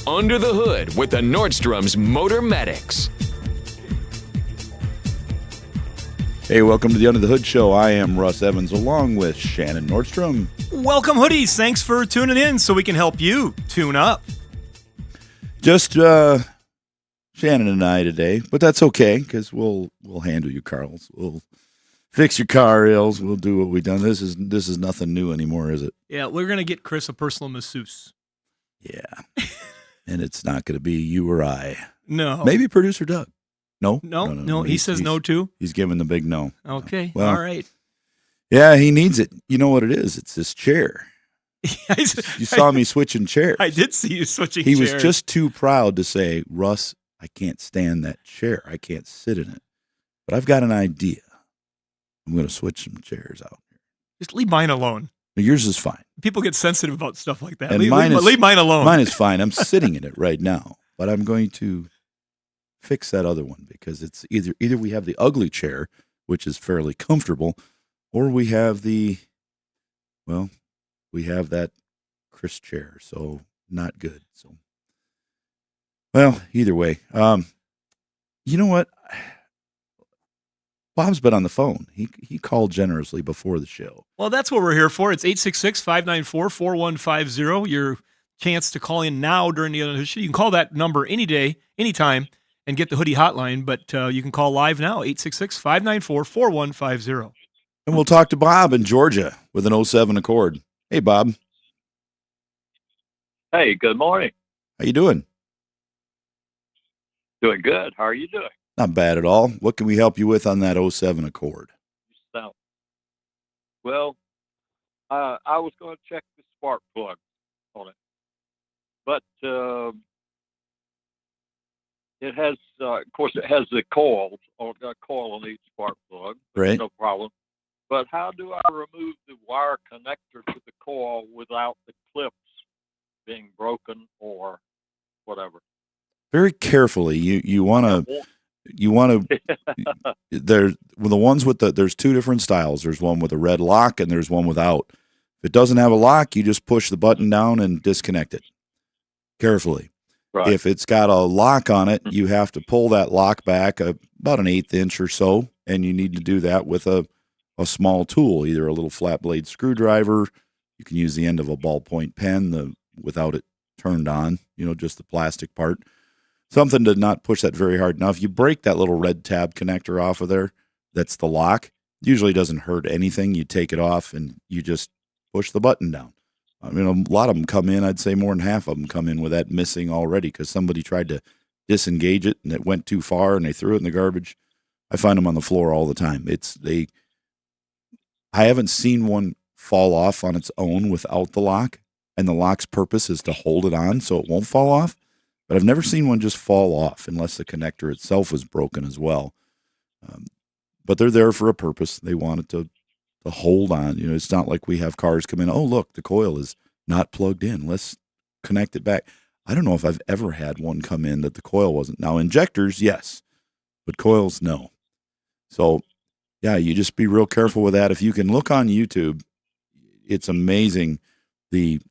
Under the Hood with the Nordstrom's Motor Medics. Hey, welcome to the Under the Hood Show. I am Russ Evans along with Shannon Nordstrom. Welcome, hoodies. Thanks for tuning in so we can help you tune up. Just Shannon and I today, but that's okay because we'll handle you, Carls. We'll fix your car ills. We'll do what we've done. This is nothing new anymore, is it? Yeah, we're going to get Chris a personal masseuse. Yeah. And it's not going to be you or I. No. Maybe producer Doug. No? No. He says no too? He's giving the big no. Okay. Well, all right. Yeah, he needs it. You know what it is? It's this chair. You saw me switching chairs. I did see you switching chairs. He was just too proud to say, Russ, I can't stand that chair. I can't sit in it. But I've got an idea. I'm going to switch some chairs out. Just leave mine alone. Yours is fine. People get sensitive about stuff like that. And Leave mine alone. Mine is fine. I'm sitting in it right now. But I'm going to fix that other one because it's either we have the ugly chair, which is fairly comfortable, or we have we have that Chris chair, so not good. So, well, either way, you know what? Bob's been on the phone. He called generously before the show. Well, that's what we're here for. It's 866-594-4150. Your chance to call in now during the other show. You can call that number any day, anytime, and get the hoodie hotline, but you can call live now, 866-594-4150. And we'll talk to Bob in Georgia with an 07 Accord. Hey, Bob. Hey, good morning. How you doing? Doing good. How are you doing? Not bad at all. What can we help you with on that 07 Accord? Well, I was going to check the spark plug on it, but it has, of course, it has the coil on each spark plug. Right. No problem. But how do I remove the wire connector to the coil without the clips being broken or whatever? Very carefully. You want to. There's two different styles. There's one with a red lock and there's one without. If it doesn't have a lock, you just push the button down and disconnect it carefully. Right. If it's got a lock on it, you have to pull that lock back about an 1/8 inch or so, and you need to do that with a small tool, either a little flat blade screwdriver. You can use the end of a ballpoint pen without it turned on, just the plastic part. Something to not push that very hard. Now, if you break that little red tab connector off of there, that's the lock. Usually doesn't hurt anything. You take it off and you just push the button down. I mean, a lot of them come in, I'd say more than half of them come in with that missing already because somebody tried to disengage it and it went too far and they threw it in the garbage. I find them on the floor all the time. I haven't seen one fall off on its own without the lock, and the lock's purpose is to hold it on so it won't fall off. But I've never seen one just fall off unless the connector itself was broken as well. But they're there for a purpose. They want it to hold on. It's not like we have cars come in, oh, look, the coil is not plugged in. Let's connect it back. I don't know if I've ever had one come in that the coil wasn't. Now, injectors, yes, but coils, no. So, yeah, you just be real careful with that. If you can look on YouTube, it's amazing the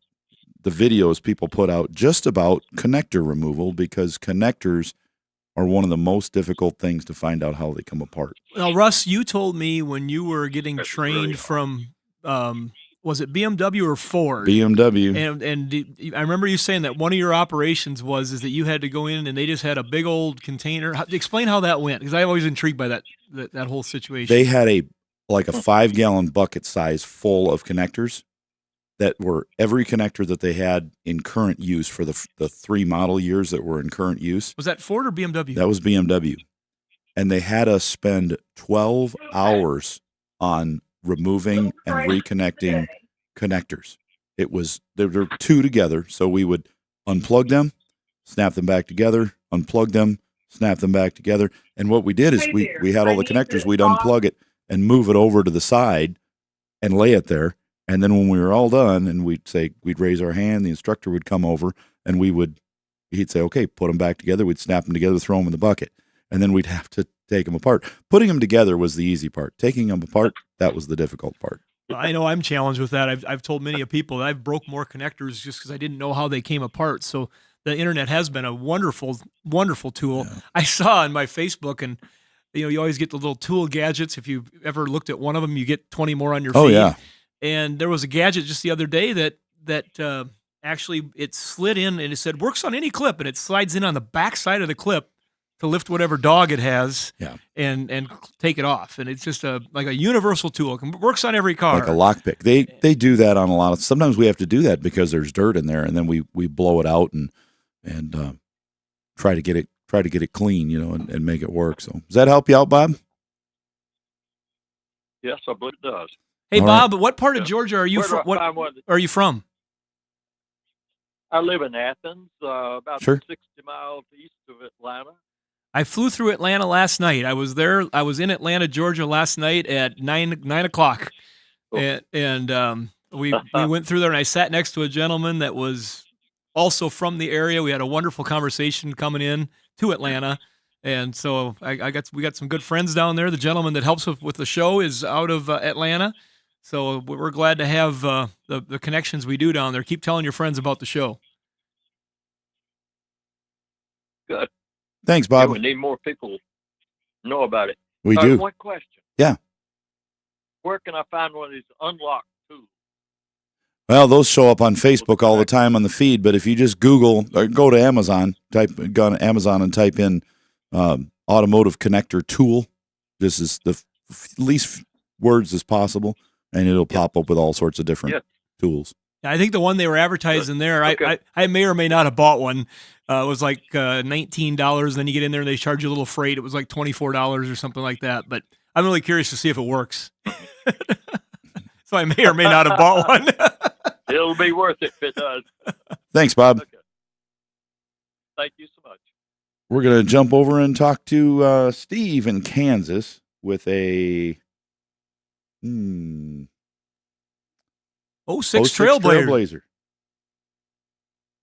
videos people put out just about connector removal because connectors are one of the most difficult things to find out how they come apart. Now, Russ, you told me when you were getting trained from, was it BMW or Ford? BMW. And I remember you saying that one of your operations is that you had to go in and they just had a big old container. Explain how that went, because I'm always intrigued by that whole situation. They had a 5-gallon bucket size full of connectors that were every connector that they had in current use for the 3 model years that were in current use. Was that Ford or BMW? That was BMW. And they had us spend 12 hours on removing and reconnecting connectors. There were 2 together, so we would unplug them, snap them back together, unplug them, snap them back together. And what we did is we had all the connectors, we'd unplug it and move it over to the side and lay it there. And then when we were all done and we'd raise our hand, the instructor would come over and he'd say, okay, put them back together. We'd snap them together, throw them in the bucket. And then we'd have to take them apart. Putting them together was the easy part. Taking them apart, that was the difficult part. I know I'm challenged with that. I've told many of people that I've broke more connectors just because I didn't know how they came apart. So the internet has been a wonderful, wonderful tool. Yeah. I saw on my Facebook, and you always get the little tool gadgets. If you ever looked at one of them, you get 20 more on your feed. Oh yeah. And there was a gadget just the other day that actually it slid in and it said works on any clip, and it slides in on the back side of the clip to lift whatever dog it has, and take it off. And it's just like a universal tool. It works on every car. Like a lockpick. They do that on a lot of. Sometimes we have to do that because there's dirt in there, and then we blow it out and try to get it clean, and make it work. So does that help you out, Bob? Yes, I believe it does. Hey, all Bob, right. What part of Georgia are you from? What are you from? I live in Athens, about 60 miles east of Atlanta. I flew through Atlanta last night. I was there. I was in Atlanta, Georgia last night at 9 o'clock. Cool. And we went through there, and I sat next to a gentleman that was also from the area. We had a wonderful conversation coming in to Atlanta. And so we got some good friends down there. The gentleman that helps with the show is out of Atlanta. So we're glad to have the connections we do down there. Keep telling your friends about the show. Good. Thanks, Bob. Yeah, we need more people to know about it. We do. One question. Yeah. Where can I find one of these unlocked tools? Well, those show up on Facebook all the time on the feed, but if you just Google or go to Amazon, go to Amazon and type in automotive connector tool, this is the least words as possible, and it'll pop up with all sorts of different tools. I think the one they were advertising there, okay. I may or may not have bought one. It was like $19. Then you get in there and they charge you a little freight. It was like $24 or something like that. But I'm really curious to see if it works. So I may or may not have bought one. It'll be worth it if it does. Thanks, Bob. Okay. Thank you so much. We're going to jump over and talk to Steve in Kansas with a 06 Trailblazer.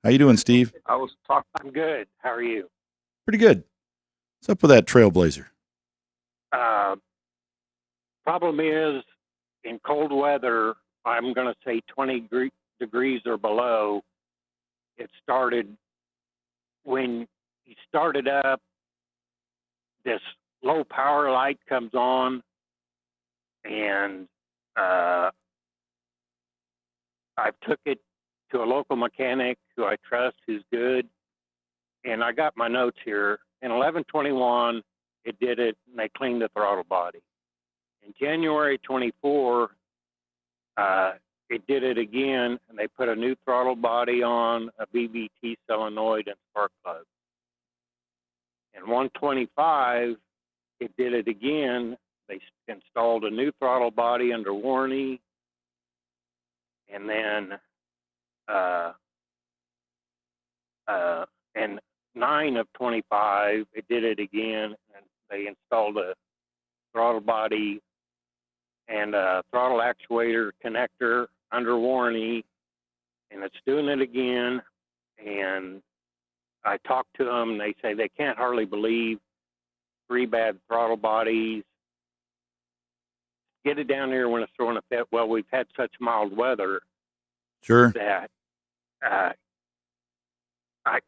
How you doing, Steve? I'm good. How are you? Pretty good. What's up with that Trailblazer? Problem is, in cold weather, I'm going to say 20 degrees or below, it started, when you start it up, this low power light comes on, and I took it to a local mechanic who I trust, who's good, and I got my notes here. In 11/21, it did it, and they cleaned the throttle body. In January 24, it did it again, and they put a new throttle body on, a BBT solenoid, and spark plug. In 1/25, it did it again. They installed a new throttle body under warranty, and then and 9/25, it did it again, and they installed a throttle body and a throttle actuator connector under warranty, and it's doing it again. And I talked to them, and they say they can't hardly believe 3 bad throttle bodies. Get it down here when it's throwing a fit. Well, we've had such mild weather. Sure. That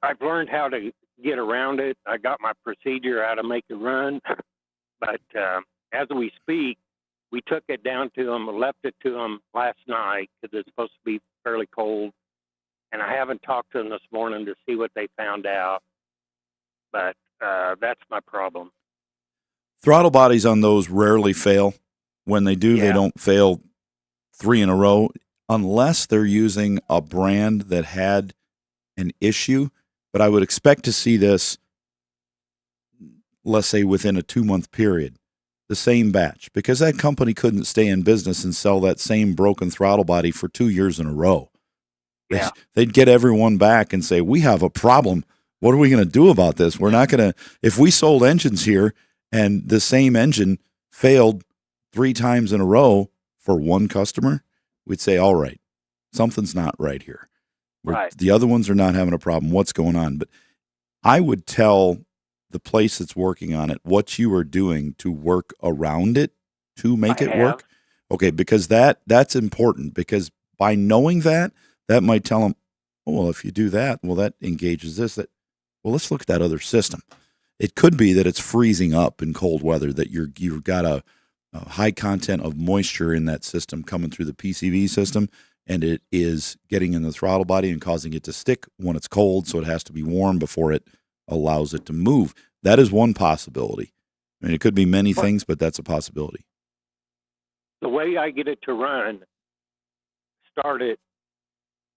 I've learned how to get around it. I got my procedure how to make it run. But as we speak, we took it down to them, left it to them last night because it's supposed to be fairly cold. And I haven't talked to them this morning to see what they found out. But that's my problem. Throttle bodies on those rarely fail. When they do, they don't fail 3 in a row unless they're using a brand that had an issue. But I would expect to see this, let's say, within a 2-month period, the same batch, because that company couldn't stay in business and sell that same broken throttle body for 2 years in a row. Yeah. They'd get everyone back and say, we have a problem. What are we going to do about this? We're not going to, if we sold engines here and the same engine failed 3 times in a row for one customer, we'd say, all right, something's not right here. Right. The other ones are not having a problem. What's going on? But I would tell the place that's working on it what you are doing to work around it to make it work. Okay, because that's important, because by knowing that might tell them, oh, well, if you do that, well, that engages this. That, well, let's look at that other system. It could be that it's freezing up in cold weather, that you've got a high content of moisture in that system coming through the PCV system, and it is getting in the throttle body and causing it to stick when it's cold, so it has to be warm before it allows it to move. That is one possibility. I mean, it could be many things, but that's a possibility. The way I get it to run, start it,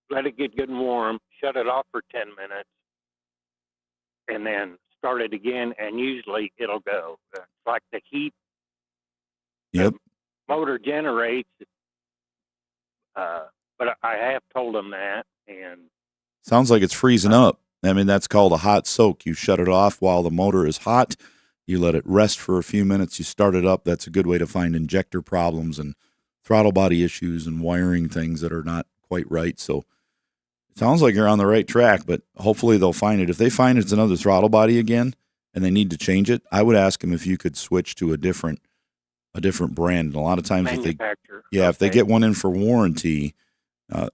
let it get good and warm, shut it off for 10 minutes, and then start it again, and usually it'll go. It's like the heat Yep. the motor generates, but I have told them that, and Sounds like it's freezing up. I mean, that's called a hot soak. You shut it off while the motor is hot. You let it rest for a few minutes. You start it up. That's a good way to find injector problems and throttle body issues and wiring things that are not quite right. So it sounds like you're on the right track, but hopefully they'll find it. If they find it's another throttle body again and they need to change it, I would ask them if you could switch to a different brand. And a lot of times manufacturer. if they get one in for warranty, or,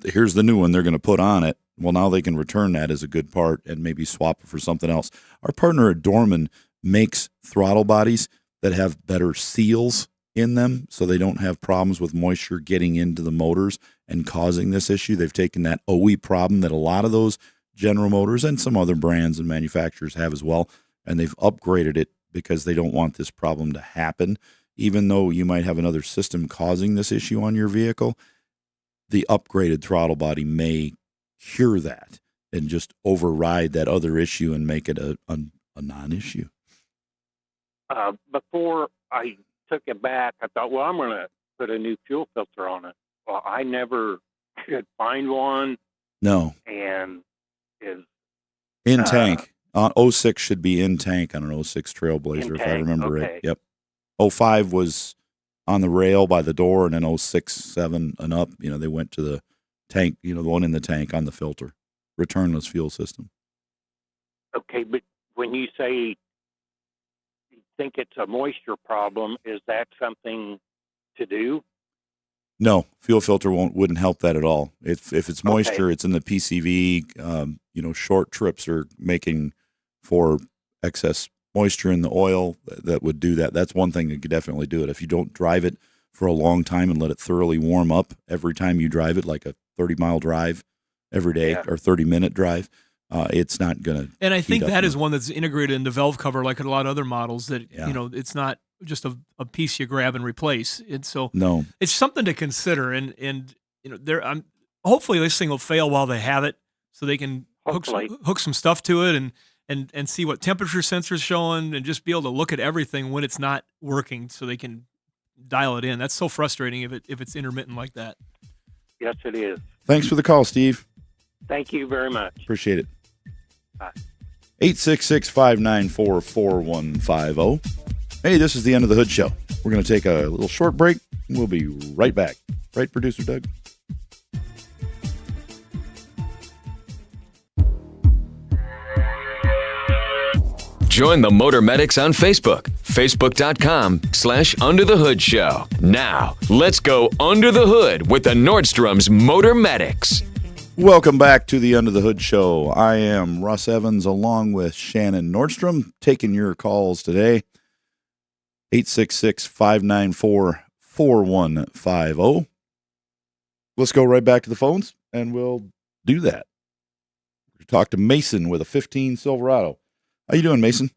here's the new one they're going to put on it. Well, now they can return that as a good part and maybe swap it for something else. Our partner at Dorman makes throttle bodies that have better seals in them so they don't have problems with moisture getting into the motors and causing this issue. They've taken that OE problem that a lot of those General Motors and some other brands and manufacturers have as well, and they've upgraded it because they don't want this problem to happen. Even though you might have another system causing this issue on your vehicle, the upgraded throttle body may cure that and just override that other issue and make it a non-issue. Before I took it back, I thought, well, I'm going to put a new fuel filter on it. Well, I never could find one. No. And is in tank. 06 should be in tank on an 06 Trailblazer, if I remember right. Yep. 05 was on the rail by the door, and then 06, 7 and up, they went to the tank, the one in the tank on the filter, returnless fuel system. Okay, but when you say you think it's a moisture problem, is that something to do? No, fuel filter wouldn't help that at all. If it's moisture, it's in the PCV. Short trips are making for excess moisture in the oil that would do that. That's one thing that could definitely do it. If you don't drive it for a long time and let it thoroughly warm up every time you drive it, like a 30-mile drive every day or 30-minute drive, it's not going to. And I think that is one that's integrated in the valve cover, like a lot of other models. That it's not just a piece you grab and replace. And so it's something to consider. And hopefully this thing will fail while they have it, so they can hook some stuff to it and see what temperature sensor's showing, and just be able to look at everything when it's not working, so they can dial it in. That's so frustrating if it's intermittent like that. Yes, it is. Thanks for the call, Steve. Thank you very much. Appreciate it. Bye. 866-594-4150. Hey, this is the End of the Hood Show. We're going to take a little short break, and we'll be right back. Right, Producer Doug? Join the Motor Medics on Facebook, facebook.com/Under the Hood Show. Now, let's go under the hood with the Nordstrom's Motor Medics. Welcome back to the Under the Hood Show. I am Russ Evans along with Shannon Nordstrom, taking your calls today. 866-594-4150. Let's go right back to the phones, and we'll do that. We'll talk to Mason with a 15 Silverado. How you doing, Mason?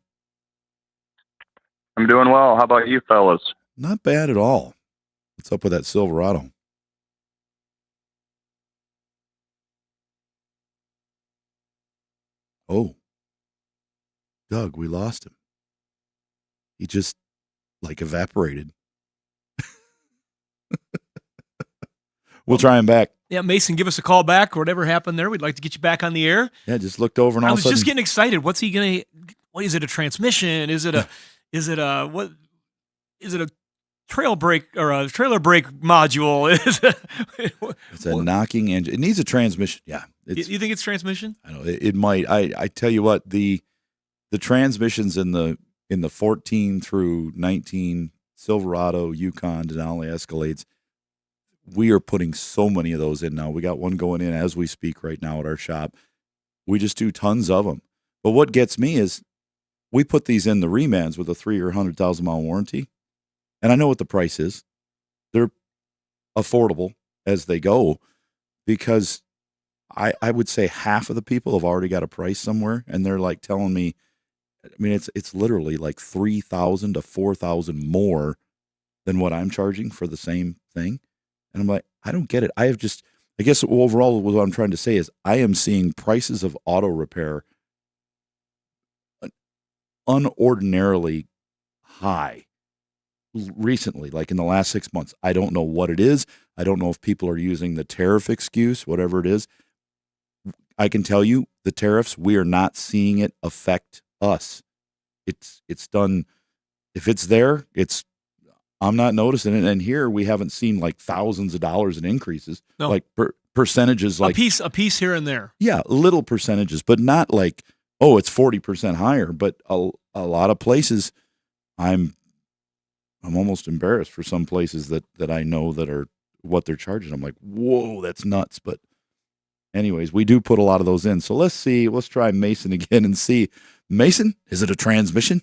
I'm doing well. How about you fellas? Not bad at all. What's up with that Silverado? Oh, Doug, we lost him. He just evaporated. We'll try him back. Yeah, Mason, give us a call back or whatever happened there. We'd like to get you back on the air. Yeah, just looked over and all of a sudden. I was just getting excited. What's he going to, what is it, a transmission? Is it a trail brake or a trailer brake module? It's a knocking engine. It needs a transmission. Yeah. You think it's transmission? I know it might. I tell you what, the transmissions in the 14 through 19 Silverado, Yukon, Denali Escalades, we are putting so many of those in now. We got one going in as we speak right now at our shop. We just do tons of them. But what gets me is we put these in the remans with a 3 or 100,000 mile warranty. And I know what the price is. They're affordable as they go because I would say half of the people have already got a price somewhere, and they're like telling me, I mean, it's literally like 3,000 to 4,000 more than what I'm charging for the same thing. And I'm like, I don't get it. I guess overall what I'm trying to say is I am seeing prices of auto repair unordinarily high recently, like in the last 6 months. I don't know what it is. I don't know if people are using the tariff excuse, whatever it is. I can tell you the tariffs, we are not seeing it affect us. It's done. If it's there, I'm not noticing it. And here we haven't seen like thousands of dollars in increases, No. like percentages, like a piece here and there. Yeah, little percentages, but not like, oh, it's 40% higher. But a lot of places, I'm almost embarrassed for some places that I know that are what they're charging. I'm like, whoa, that's nuts. But anyways, we do put a lot of those in. So let's try Mason again and see. Mason, is it a transmission?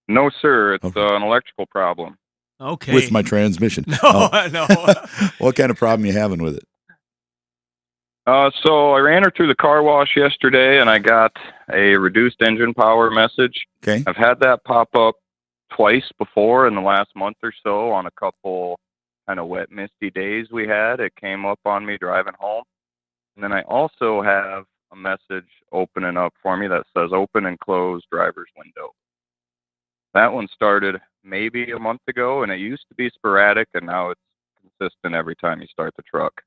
No, sir. It's Okay. an electrical problem. Okay. With my transmission. No, no. What kind of problem you having with it? So I ran her through the car wash yesterday, and I got a reduced engine power message. Okay. I've had that pop up twice before in the last month or so on a couple kind of wet, misty days we had. It came up on me driving home. And then I also have a message opening up for me that says open and close driver's window. That one started maybe a month ago, and it used to be sporadic, and now it's consistent every time you start the truck.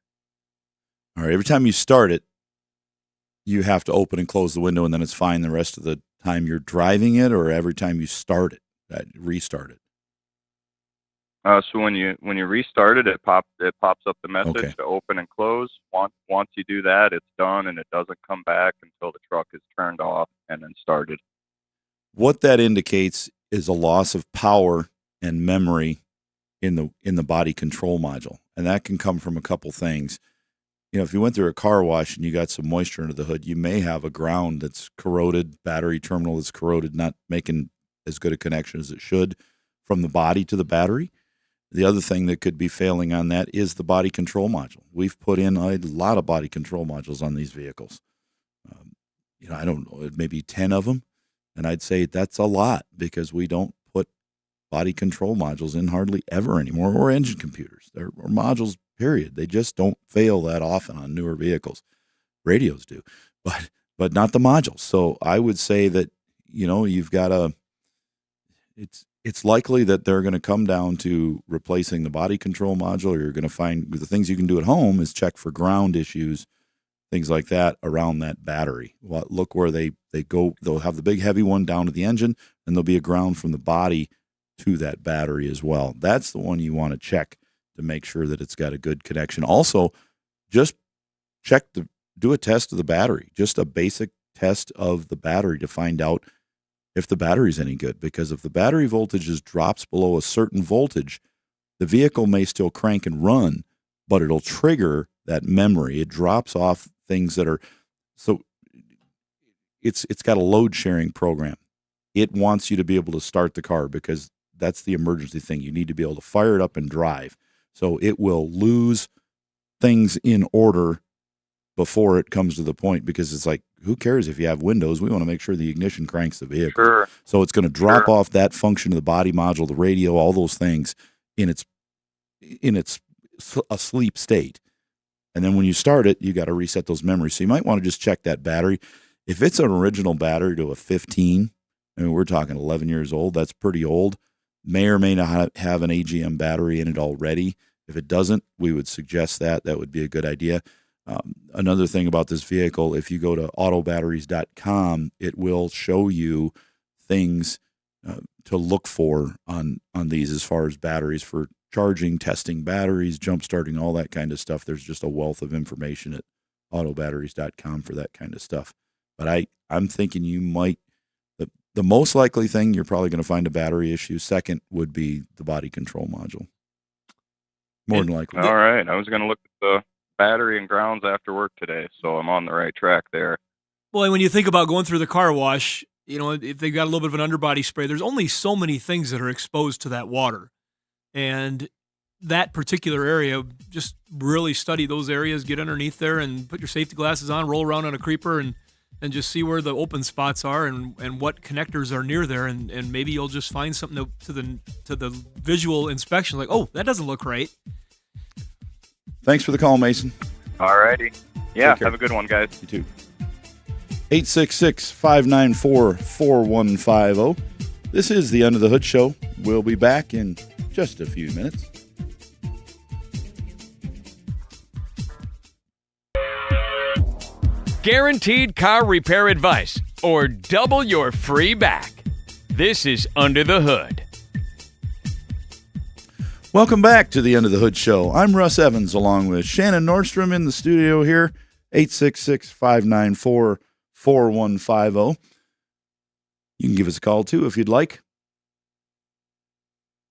All right. Every time you start it, you have to open and close the window, and then it's fine the rest of the time you're driving it, or every time you start it, restart it? So when you restart it, it pops up the message to open and close. Once you do that, it's done, and it doesn't come back until the truck is turned off and then started. What that indicates is a loss of power and memory in the body control module, and that can come from a couple things. You know, if you went through a car wash and you got some moisture under the hood, you may have a ground that's corroded, battery terminal that's corroded, not making as good a connection as it should from the body to the battery. The other thing that could be failing on that is the body control module. We've put in a lot of body control modules on these vehicles. I don't know, maybe 10 of them. And I'd say that's a lot because we don't put body control modules in hardly ever anymore, or engine computers or modules, period. They just don't fail that often on newer vehicles. Radios do, but not the modules. So I would say that, you've got it's likely that they're going to come down to replacing the body control module, or you're going to find the things you can do at home is check for ground issues, things like that around that battery. Well, look where they go. They'll have the big heavy one down to the engine, and there'll be a ground from the body to that battery as well. That's the one you want to check to make sure that it's got a good connection. Also, just do a test of the battery, just a basic test of the battery to find out if the battery's any good, because if the battery voltage drops below a certain voltage, the vehicle may still crank and run, but it'll trigger that memory. It drops off things that are, so it's got a load sharing program. It wants you to be able to start the car because that's the emergency thing. You need to be able to fire it up and drive. So it will lose things in order before it comes to the point, because it's like, who cares if you have windows? We want to make sure the ignition cranks the vehicle. Sure. So it's going to drop off that function of the body module, the radio, all those things in its asleep state. And then when you start it, you got to reset those memories. So you might want to just check that battery. If it's an original battery to a 15, I mean, we're talking 11 years old, that's pretty old, may or may not have an AGM battery in it already. If it doesn't, we would suggest that would be a good idea. Another thing about this vehicle, if you go to autobatteries.com, it will show you things to look for on these as far as batteries for charging, testing batteries, jump starting, all that kind of stuff. There's just a wealth of information at autobatteries.com for that kind of stuff. But I'm thinking you might, the most likely thing you're probably going to find a battery issue. Second would be the body control module. more than likely. All right. I was going to look at the battery and grounds after work today, so I'm on the right track there. Well, and when you think about going through the car wash, if they've got a little bit of an underbody spray, there's only so many things that are exposed to that water. And that particular area, just really study those areas, get underneath there and put your safety glasses on, roll around on a creeper and just see where the open spots are and what connectors are near there. And maybe you'll just find something to the visual inspection, like, oh, that doesn't look right. Thanks for the call, Mason. All righty. Yeah, have a good one, guys. You too. 866-594-4150. This is the Under the Hood Show. We'll be back in just a few minutes. Guaranteed car repair advice or double your free back. This is Under the Hood. Welcome back to the Under the Hood Show. I'm Russ Evans along with Shannon Nordstrom in the studio here. 866-594-4150. You can give us a call too if you'd like.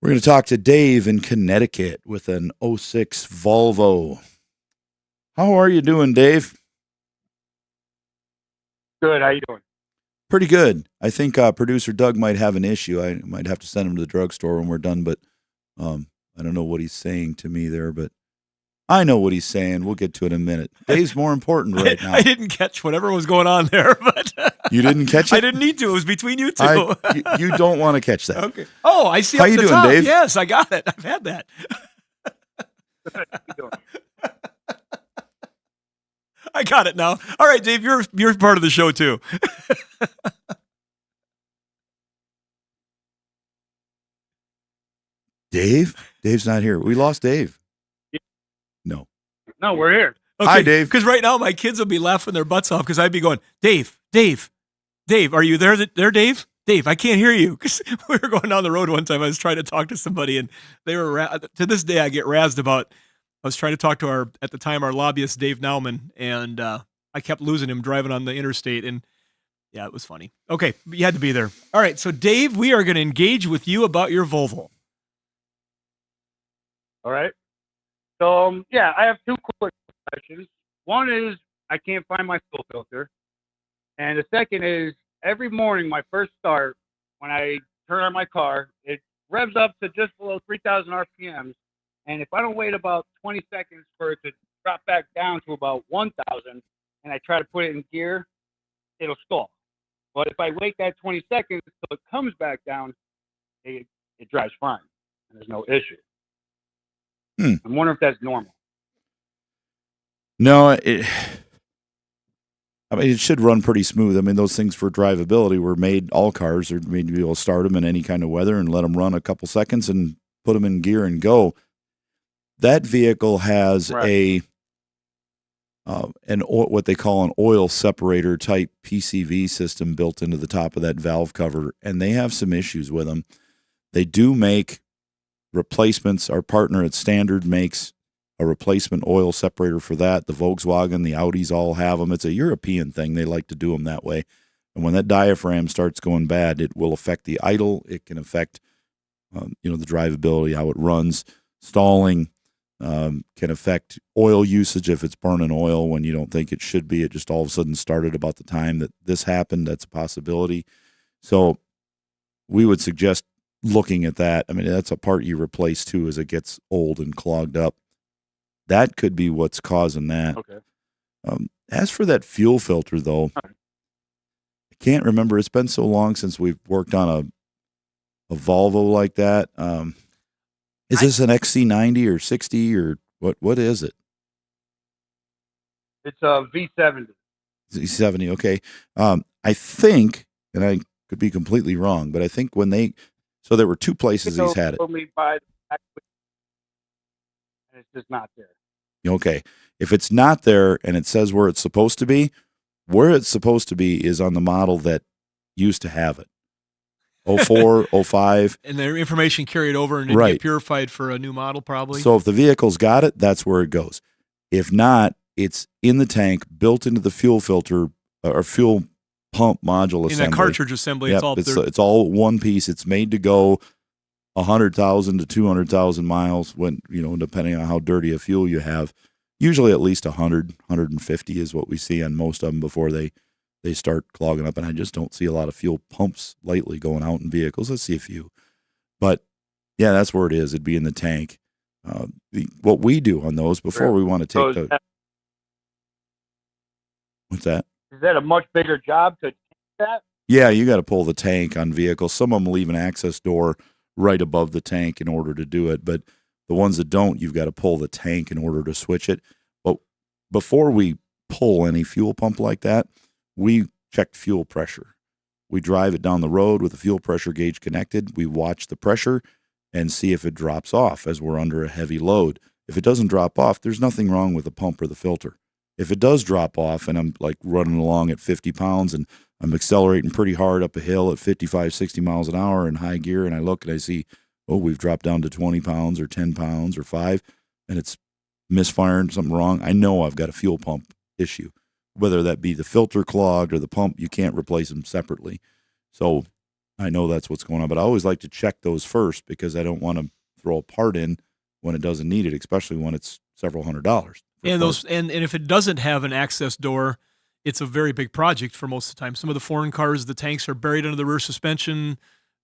We're going to talk to Dave in Connecticut with an 06 Volvo. How are you doing, Dave? Good. How you doing? Pretty good. I think producer Doug might have an issue. I might have to send him to the drugstore when we're done, but I don't know what he's saying to me there, but I know what he's saying. We'll get to it in a minute. Dave's more important right now. I didn't catch whatever was going on there, but you didn't catch it? I didn't need to. It was between you two. You don't want to catch that. Okay. Oh, I see. How up you the doing, top. Dave? Yes, I got it. I've had that. I got it now. All right, Dave, you're part of the show too. Dave's not here. We lost Dave. No, we're here. Okay, hi, Dave. Because right now my kids will be laughing their butts off because I'd be going, Dave, are you there, Dave? Dave, I can't hear you. Because we were going down the road one time. I was trying to talk to somebody, and they were to this day I get razzed about. I was trying to talk to at the time our lobbyist Dave Nauman, and I kept losing him driving on the interstate, and yeah, it was funny. Okay, but you had to be there. All right, so Dave, we are going to engage with you about your Volvo. All right. So, I have two quick questions. One is I can't find my fuel filter. And the second is every morning, my first start, when I turn on my car, it revs up to just below 3,000 RPMs. And if I don't wait about 20 seconds for it to drop back down to about 1,000 and I try to put it in gear, it'll stall. But if I wait that 20 seconds until it comes back down, it drives fine. And there's no issue. I'm wondering if that's normal. No, it should run pretty smooth. I mean, those things for drivability were made, all cars are made to be able to start them in any kind of weather and let them run a couple seconds and put them in gear and go. That vehicle has what they call an oil separator type PCV system built into the top of that valve cover, and they have some issues with them. They do make replacements. Our partner at Standard makes a replacement oil separator for that. The Volkswagen, the Audis all have them. It's a European thing. They like to do them that way. And when that diaphragm starts going bad, it will affect the idle. It can affect, the drivability, how it runs. Stalling can affect oil usage if it's burning oil when you don't think it should be. It just all of a sudden started about the time that this happened. That's a possibility. So we would suggest looking at that. I mean, that's a part you replace too as it gets old and clogged up. That could be what's causing that. Okay. As for that fuel filter, though, I can't remember. It's been so long since we've worked on a Volvo like that. Is this an XC90 or 60 or what is it? It's a V70. V70, okay. I think, and I could be completely wrong, but I think so there were two places he's had it. Me by and it's just not there. Okay. If it's not there and it says where it's supposed to be is on the model that used to have it. 04, 05. And their information carried over and get purified for a new model probably. So if the vehicle's got it, that's where it goes. If not, it's in the tank, built into the fuel filter or fuel pump module assembly. In that cartridge assembly, yep, it's all one piece. It's made to go 100,000 to 200,000 miles, when, depending on how dirty a fuel you have. Usually at least 100, 150 is what we see on most of them before they start clogging up. And I just don't see a lot of fuel pumps lately going out in vehicles. I see a few. But, yeah, that's where it is. It'd be in the tank. What we do on those before we want to take the... What's that? Is that a much bigger job to take that? Yeah, you got to pull the tank on vehicles. Some of them leave an access door right above the tank in order to do it. But the ones that don't, you've got to pull the tank in order to switch it. But before we pull any fuel pump like that, we check fuel pressure. We drive it down the road with the fuel pressure gauge connected. We watch the pressure and see if it drops off as we're under a heavy load. If it doesn't drop off, there's nothing wrong with the pump or the filter. If it does drop off and I'm like running along at 50 pounds and I'm accelerating pretty hard up a hill at 55, 60 miles an hour in high gear, and I look and I see, we've dropped down to 20 pounds or 10 pounds or 5, and it's misfiring, something wrong, I know I've got a fuel pump issue. Whether that be the filter clogged or the pump, you can't replace them separately. So I know that's what's going on. But I always like to check those first because I don't want to throw a part in when it doesn't need it, especially when it's several $100s. And if it doesn't have an access door, it's a very big project for most of the time. Some of the foreign cars, the tanks are buried under the rear suspension.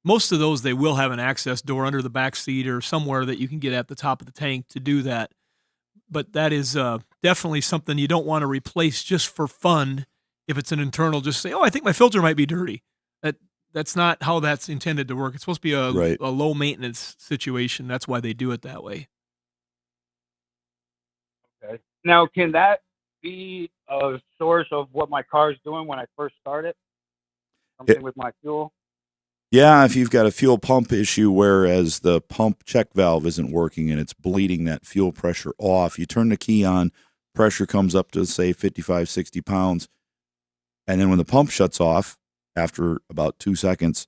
Most of those, they will have an access door under the back seat or somewhere that you can get at the top of the tank to do that. But that is definitely something you don't want to replace just for fun. If it's an internal, just say, I think my filter might be dirty. That's not how that's intended to work. It's supposed to be a low maintenance situation. That's why they do it that way. Okay. Now, can that be a source of what my car is doing when I first start it? Something with my fuel? Yeah, if you've got a fuel pump issue, whereas the pump check valve isn't working and it's bleeding that fuel pressure off, you turn the key on, pressure comes up to, say, 55, 60 pounds, and then when the pump shuts off, after about 2 seconds,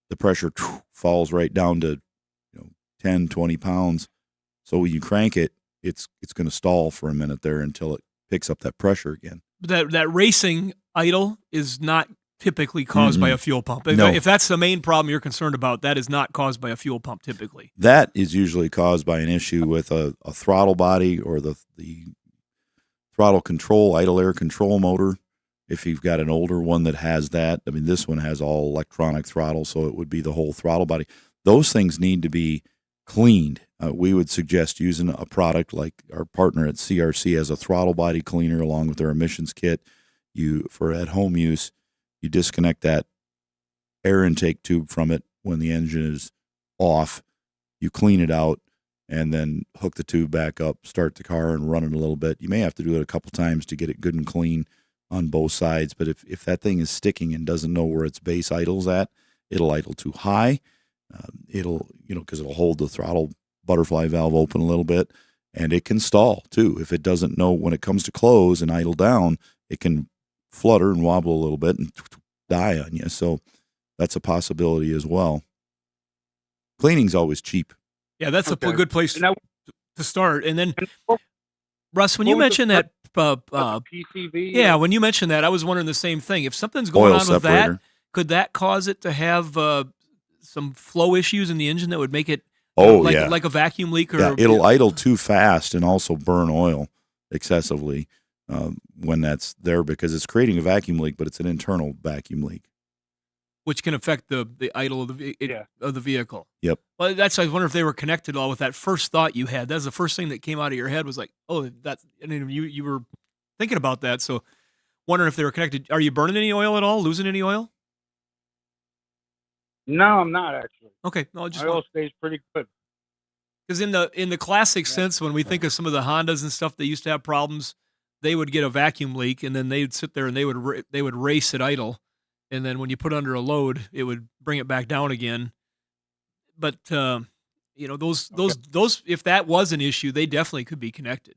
the pressure falls right down to 10, 20 pounds. So when you crank it, it's going to stall for a minute there until it picks up that pressure again. That racing idle is not typically caused by a fuel pump. No. If that's the main problem you're concerned about, that is not caused by a fuel pump typically. That is usually caused by an issue with a throttle body or the throttle control, idle air control motor. If you've got an older one that has that, this one has all electronic throttle, so it would be the whole throttle body. Those things need to be cleaned. We would suggest using a product like our partner at CRC has a throttle body cleaner along with their emissions kit. For at-home use, you disconnect that air intake tube from it when the engine is off. You clean it out and then hook the tube back up, start the car and run it a little bit. You may have to do it a couple times to get it good and clean on both sides. But if that thing is sticking and doesn't know where its base idles at, it'll idle too high. Because it'll hold the throttle butterfly valve open a little bit, and it can stall too. If it doesn't know when it comes to close and idle down, it can flutter and wobble a little bit and die on you. So that's a possibility as well. Cleaning's always cheap. Yeah, that's a good place to start. And then, Russ, when you mentioned that, PCV. Yeah, when you mentioned that, I was wondering the same thing. If something's going on with that, could that cause it to have some flow issues in the engine that would make it like a vacuum leak? Or it'll idle too fast and also burn oil excessively when that's there because it's creating a vacuum leak, but it's an internal vacuum leak. Which can affect the idle of the vehicle. Yep. Well, I was wondering if they were connected at all with that first thought you had. That's the first thing that came out of your head was like, you were thinking about that. So wondering if they were connected. Are you burning any oil at all? Losing any oil? No, I'm not actually. Okay. My oil stays pretty good. Because in the classic sense, when we think of some of the Hondas and stuff, they used to have problems. They would get a vacuum leak, and then they would sit there and they would race at idle. And then when you put under a load, it would bring it back down again. But those if that was an issue, they definitely could be connected.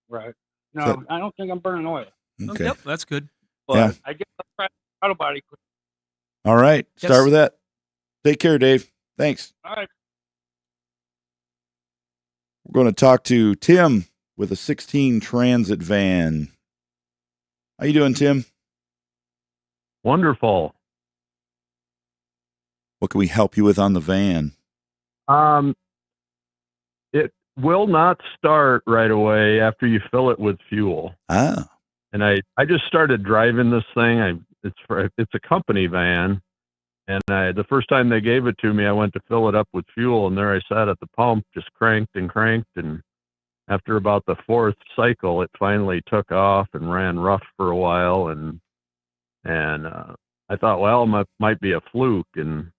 Right. No, I don't think I'm burning oil. Okay. Yep, that's good. But I get the throttle body. All right. Yes. Start with that. Take care, Dave. Thanks. All right. We're going to talk to Tim with a 16 Transit van. How you doing, Tim? Wonderful. What can we help you with on the van? It will not start right away after you fill it with fuel. Ah, And I just started driving this thing. It's a company van, and the first time they gave it to me, I went to fill it up with fuel, and there I sat at the pump, just cranked, and after about the fourth cycle, it finally took off and ran rough for a while, and I thought, well, it might be a fluke, and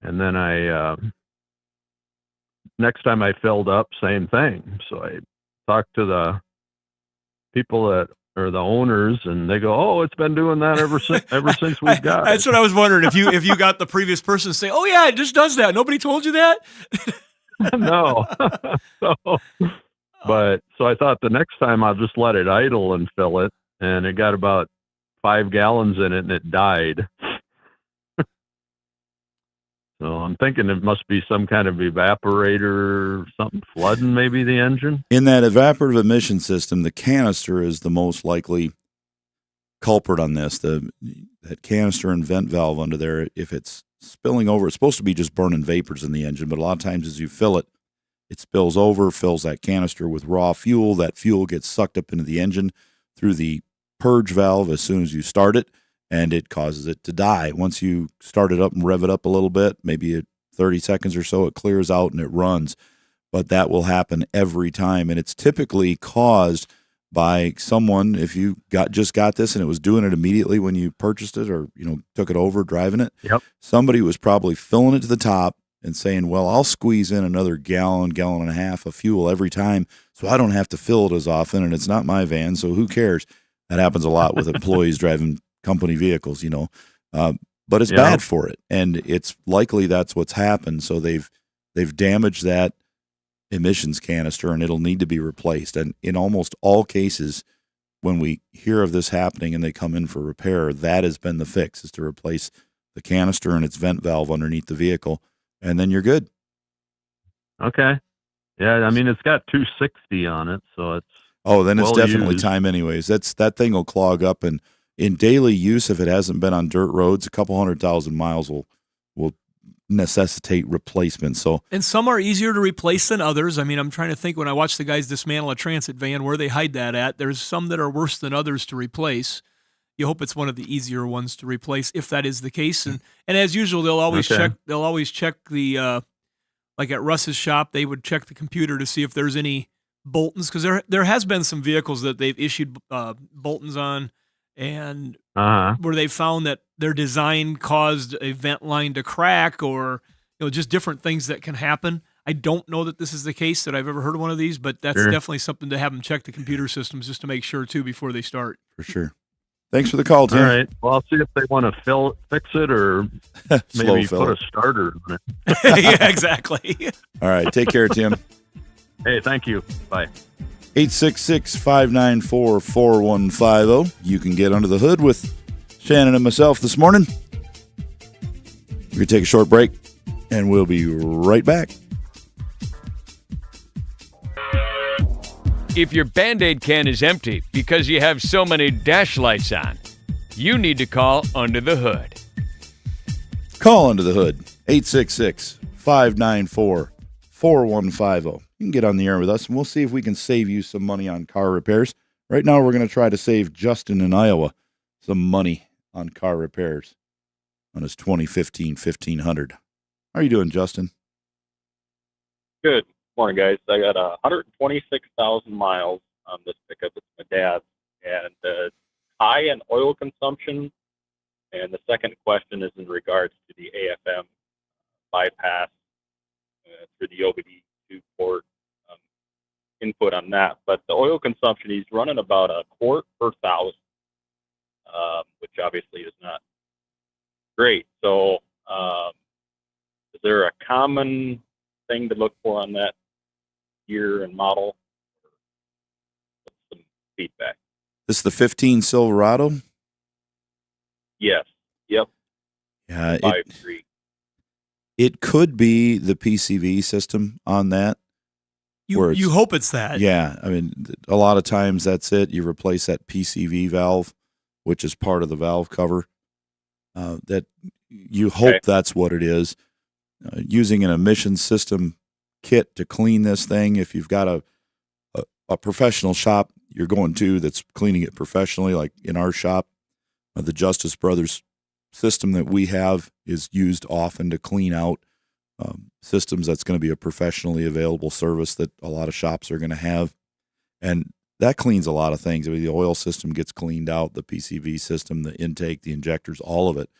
then next time I filled up, same thing. So I talked to the people that are the owners, and they go, "Oh, it's been doing that ever since we've got That's it." what I was wondering, if you got the previous person to say, "Oh yeah, it just does that. Nobody told you that." No. So I thought the next time I'll just let it idle and fill it, and it got about 5 gallons in it, and it died. So I'm thinking it must be some kind of evaporator, something flooding maybe the engine. in that evaporative emission system, the canister is the most likely culprit on this. That canister and vent valve under there, if it's spilling over, it's supposed to be just burning vapors in the engine, but a lot of times as you fill it, it spills over, fills that canister with raw fuel. That fuel gets sucked up into the engine through the purge valve as soon as you start it, and it causes it to die. Once you start it up and rev it up a little bit, maybe at 30 seconds or so, it clears out and it runs. But that will happen every time, and it's typically caused by someone. If you just got this and it was doing it immediately when you purchased it, or took it over driving it, Yep. somebody was probably filling it to the top and saying, well, I'll squeeze in another gallon and a half of fuel every time so I don't have to fill it as often, and it's not my van, so who cares? That happens a lot with employees driving company vehicles, but it's bad for it, and it's likely that's what's happened. So they've damaged that emissions canister, and it'll need to be replaced. And in almost all cases, when we hear of this happening and they come in for repair, that has been the fix, is to replace the canister and its vent valve underneath the vehicle, and then you're good. Okay. Yeah, I mean, it's got 260 on it, so it's then it's well definitely used. time anyways. That thing will clog up, and in daily use, if it hasn't been on dirt roads, a couple 100,000 miles will necessitate replacement. So, And some are easier to replace than others. I mean, I'm trying to think, when I watch the guys dismantle a transit van, where they hide that at. There's some that are worse than others to replace. You hope it's one of the easier ones to replace, if that is the case. And as usual, they'll always check the like at Russ's shop, they would check the computer to see if there's any Boltons, because there has been some vehicles that they've issued Boltons on, and where they found that their design caused a vent line to crack, or just different things that can happen. I don't know that this is the case, that I've ever heard of one of these, but that's definitely something to have them check the computer systems just to make sure too before they start. for sure. Thanks for the call, Tim. All right. Well, I'll see if they want to fix it, or maybe fill put it. a starter on it. Yeah, exactly. All right. Take care, Tim. Hey, thank you. Bye. 866-594-4150. You can get under the hood with Shannon and myself this morning. We're going to take a short break, and we'll be right back. If your Band-Aid can is empty because you have so many dash lights on, you need to call Under the Hood. Call Under the Hood, 866-594-4150. You can get on the air with us, and we'll see if we can save you some money on car repairs. Right now, we're going to try to save Justin in Iowa some money on car repairs on his 2015 1500. How are you doing, Justin? Good morning, guys. I got 126,000 miles on this pickup. It's my dad's, and high in oil consumption. And the second question is in regards to the AFM bypass through the OBD2 port, input on that. But the oil consumption, he's running about a quart per thousand, which obviously is not great. So is there a common thing to look for on that year and model? Some feedback. This is the 15 Silverado? Yes. Yep. Yeah, 5.3. it could be the PCV system on that. You hope it's that. Yeah, I mean, a lot of times that's it. You replace that PCV valve, which is part of the valve cover. that you hope that's what it is. Using an emission system kit to clean this thing, if you've got a professional shop you're going to that's cleaning it professionally, like in our shop, the Justice Brothers system that we have is used often to clean out systems. That's going to be a professionally available service that a lot of shops are going to have. And that cleans a lot of things. I mean, the oil system gets cleaned out, the PCV system, the intake, the injectors, all of it.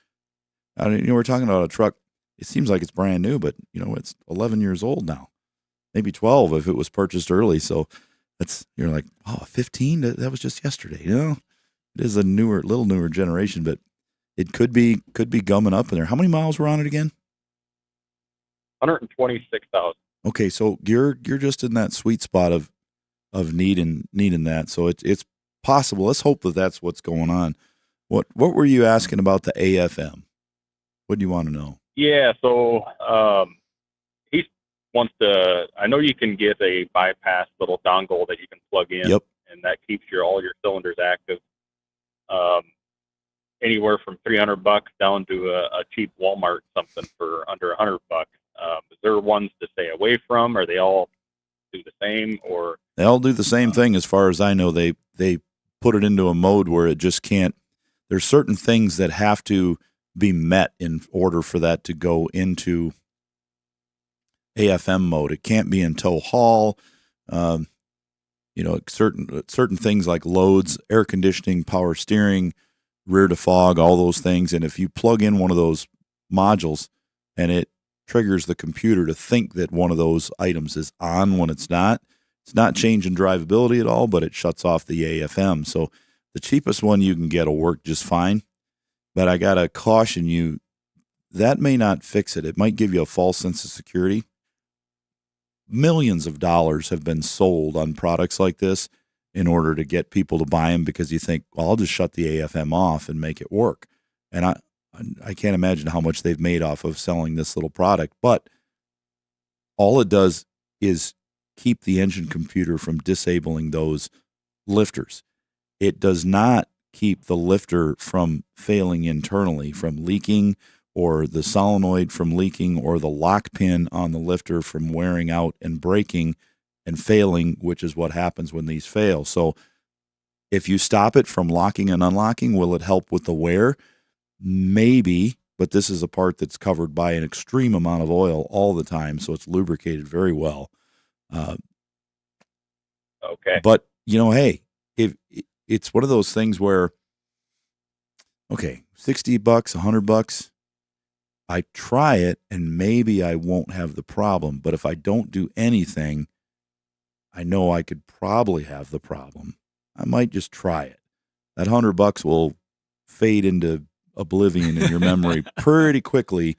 I mean, we're talking about a truck. It seems like it's brand new, but it's 11 years old now, maybe 12 if it was purchased early. So you're like, oh, 15? That was just yesterday. It is a little newer generation, but it could be gumming up in there. How many miles were on it again? 126,000. Okay, so you're just in that sweet spot of needing that. So it's possible. Let's hope that that's what's going on. What were you asking about the AFM? What do you want to know? Yeah, so he wants to. I know you can get a bypass little dongle that you can plug in, Yep. and that keeps all your cylinders active. Anywhere from $300 down to a cheap Walmart something for under $100. Is there ones to stay away from? Or they all do the same? Or they all do the same thing, as far as I know. They put it into a mode where it just can't. There's certain things that have to be met in order for that to go into AFM mode. It can't be in tow haul. Certain things like loads, air conditioning, power steering, rear defog, all those things. And if you plug in one of those modules and it triggers the computer to think that one of those items is on when it's not changing drivability at all, but it shuts off the AFM. So the cheapest one you can get will work just fine. But I got to caution you, that may not fix it. It might give you a false sense of security. Millions of dollars have been sold on products like this in order to get people to buy them, because you think, well, I'll just shut the AFM off and make it work. And I can't imagine how much they've made off of selling this little product. But all it does is keep the engine computer from disabling those lifters. It does not keep the lifter from failing internally, from leaking, or the solenoid from leaking, or the lock pin on the lifter from wearing out and breaking and failing, which is what happens when these fail. So if you stop it from locking and unlocking, will it help with the wear? Maybe, but this is a part that's covered by an extreme amount of oil all the time, so it's lubricated very well. okay. But, hey, if it's one of those things where, okay, $60, $100, I try it and maybe I won't have the problem. But if I don't do anything, I know I could probably have the problem. I might just try it. That $100 will fade into oblivion in your memory pretty quickly.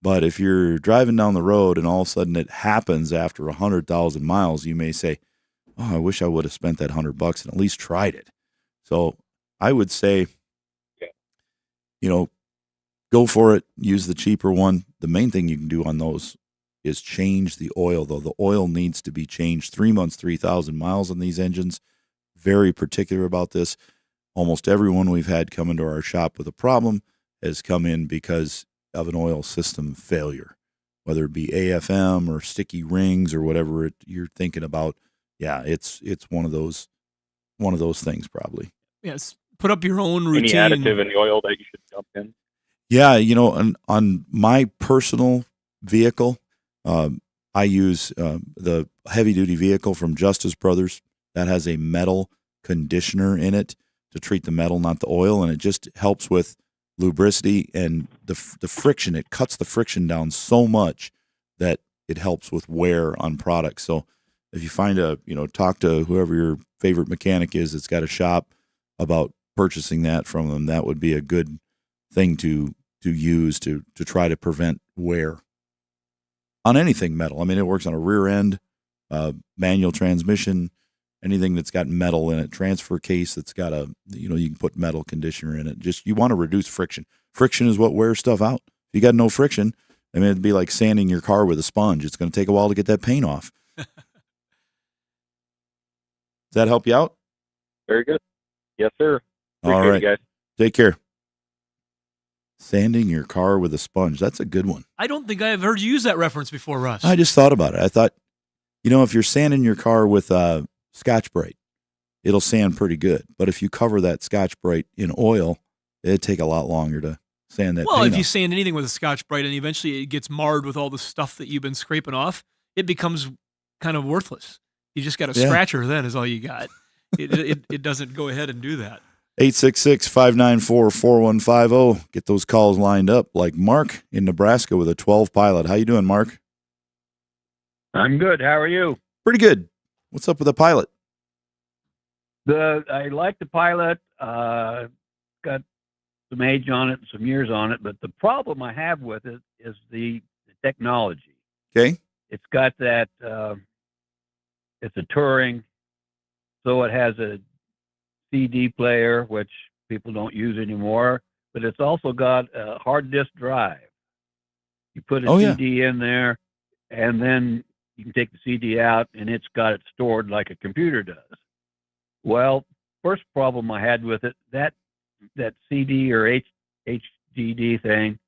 But if you're driving down the road and all of a sudden it happens after 100,000 miles, you may say, oh, I wish I would have spent that $100 and at least tried it. So I would say, go for it. Use the cheaper one. The main thing you can do on those is change the oil, though. The oil needs to be changed 3 months, 3,000 miles on these engines. Very particular about this. Almost everyone we've had come into our shop with a problem has come in because of an oil system failure, whether it be AFM or sticky rings or whatever you're thinking about. Yeah, it's one of those things probably. Yes. Put up your own routine. Any additive in the oil that you should dump in? Yeah, on my personal vehicle, I use the heavy-duty vehicle from Justice Brothers that has a metal conditioner in it to treat the metal, not the oil, and it just helps with lubricity and the friction. It cuts the friction down so much that it helps with wear on products. So if you find talk to whoever your favorite mechanic is that's got a shop about purchasing that from them, that would be a good thing to use to try to prevent wear on anything metal. I mean, it works on a rear end, manual transmission, anything that's got metal in it, transfer case that's got you can put metal conditioner in it. Just, you want to reduce friction. Friction is what wears stuff out. If you got no friction, I mean, it'd be like sanding your car with a sponge. It's going to take a while to get that paint off. Does that help you out? Very good. Yes, sir. Appreciate All right. it, guys. Take care. Sanding your car with a sponge. That's a good one. I don't think I've heard you use that reference before, Russ. I just thought about it. I thought, if you're sanding your car with Scotch-Brite, it'll sand pretty good. But if you cover that Scotch-Brite in oil, it'd take a lot longer to sand that. Well, if paint you off. sand anything with a Scotch-Brite and eventually it gets marred with all the stuff that you've been scraping off, it becomes kind of worthless. You just got a scratcher then is all you got. It doesn't go ahead and do that. 866-594-4150. Get those calls lined up like Mark in Nebraska with a 12 Pilot. How you doing, Mark? I'm good. How are you? Pretty good. What's up with the Pilot? I like the Pilot. Got some age on it and some years on it, but the problem I have with it is the technology. Okay. It's got that, it's a touring, so it has a CD player, which people don't use anymore, but it's also got a hard disk drive. You put a CD in there, and then you can take the CD out, and it's got it stored like a computer does. Well, first problem I had with it, that CD or HDD thing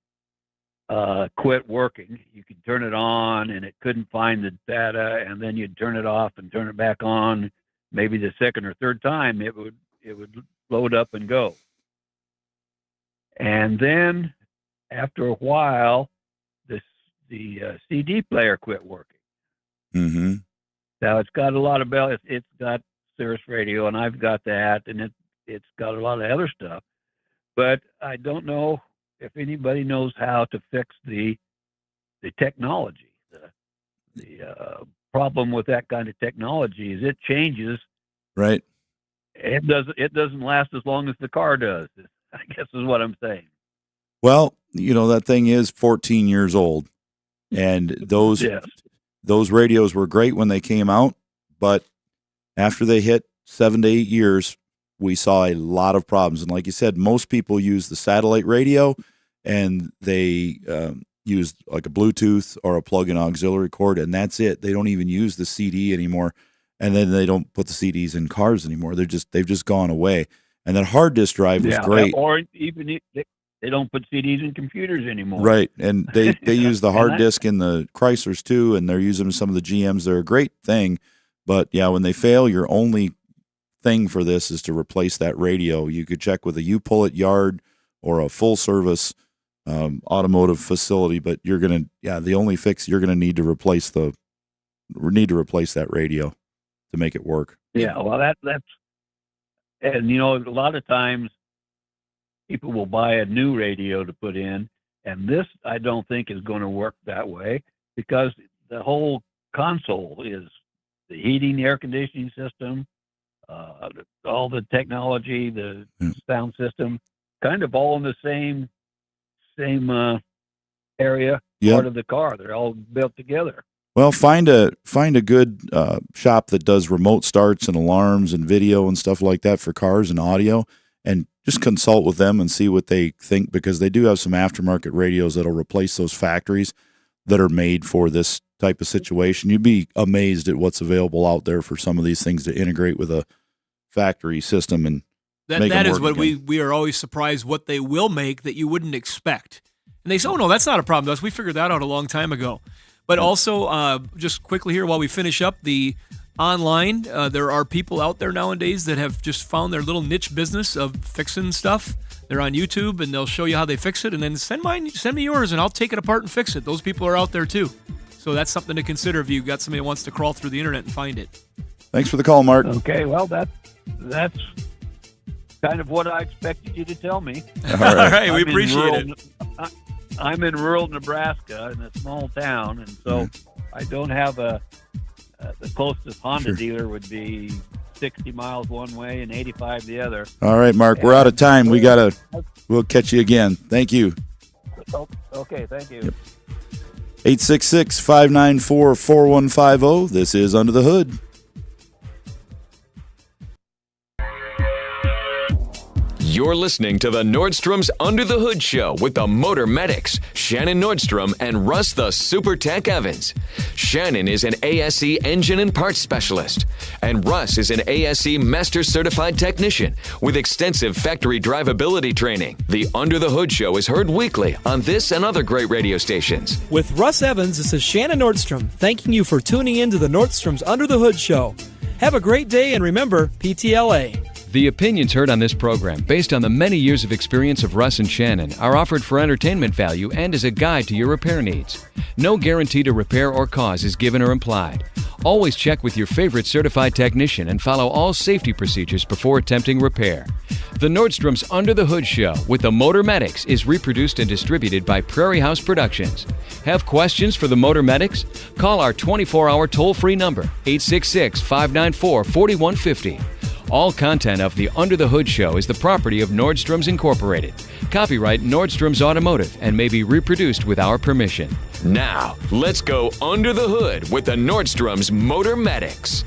quit working. You could turn it on, and it couldn't find the data, and then you'd turn it off and turn it back on. Maybe the second or third time, it would load up and go. And then after a while, the CD player quit working. Mm-hmm. Now it's got a lot of bells. It's got Sirius Radio, and I've got that, and it's got a lot of other stuff. But I don't know if anybody knows how to fix the technology. The problem with that kind of technology is it changes. Right. It doesn't last as long as the car does, I guess is what I'm saying. Well, that thing is 14 years old, and those radios were great when they came out, but after they hit 7 to 8 years, we saw a lot of problems. And like you said, most people use the satellite radio, and they use like a Bluetooth or a plug-in auxiliary cord, and that's it. They don't even use the CD anymore. And then they don't put the CDs in cars anymore. They've just gone away. And that hard disk drive was great. Or even they don't put CDs in computers anymore. Right. And they use the hard disk in the Chryslers too, and they're using some of the GMs. They're a great thing. But yeah, when they fail, your only thing for this is to replace that radio. You could check with a U-Pull-It yard or a full service automotive facility, but the only fix, you're gonna need to replace that radio to make it work. Yeah, well, that's and a lot of times people will buy a new radio to put in, and this I don't think is going to work that way, because the whole console is the heating, the air conditioning system, all the technology, the sound system, kind of all in the same area, part of the car. They're all built together. Well, find a good shop that does remote starts and alarms and video and stuff like that for cars and audio, and just consult with them and see what they think, because they do have some aftermarket radios that'll replace those factories that are made for this type of situation. You'd be amazed at what's available out there for some of these things to integrate with a factory system and that is what we are always surprised what they will make that you wouldn't expect. And they say, "Oh no, that's not a problem to us. We figured that out a long time ago." But also, just quickly here while we finish up, the online, there are people out there nowadays that have just found their little niche business of fixing stuff. They're on YouTube, and they'll show you how they fix it, and then send me yours, and I'll take it apart and fix it. Those people are out there too. So that's something to consider if you've got somebody that wants to crawl through the internet and find it. Thanks for the call, Mark. Okay, well, that's kind of what I expected you to tell me. All right, we appreciate it. I'm in rural Nebraska in a small town, and so I don't have the closest Honda dealer would be 60 miles one way and 85 the other. All right, Mark, we're out of time. We'll catch you again. Thank you. Okay, thank you. Yep. 866-594-4150. This is Under the Hood. You're listening to the Nordstrom's Under the Hood Show with the Motor Medics, Shannon Nordstrom and Russ the Super Tech Evans. Shannon is an ASE engine and parts specialist, and Russ is an ASE Master Certified Technician with extensive factory drivability training. The Under the Hood Show is heard weekly on this and other great radio stations. With Russ Evans, this is Shannon Nordstrom, thanking you for tuning in to the Nordstrom's Under the Hood Show. Have a great day, and remember, PTLA. The opinions heard on this program, based on the many years of experience of Russ and Shannon, are offered for entertainment value and as a guide to your repair needs. No guarantee to repair or cause is given or implied. Always check with your favorite certified technician and follow all safety procedures before attempting repair. The Nordstrom's Under the Hood Show with the Motor Medics is reproduced and distributed by Prairie House Productions. Have questions for the Motor Medics? Call our 24-hour toll-free number, 866-594-4150. All content of the Under the Hood Show is the property of Nordstrom's Incorporated. Copyright Nordstrom's Automotive and may be reproduced with our permission. Now, let's go under the hood with the Nordstrom's Motor Medics.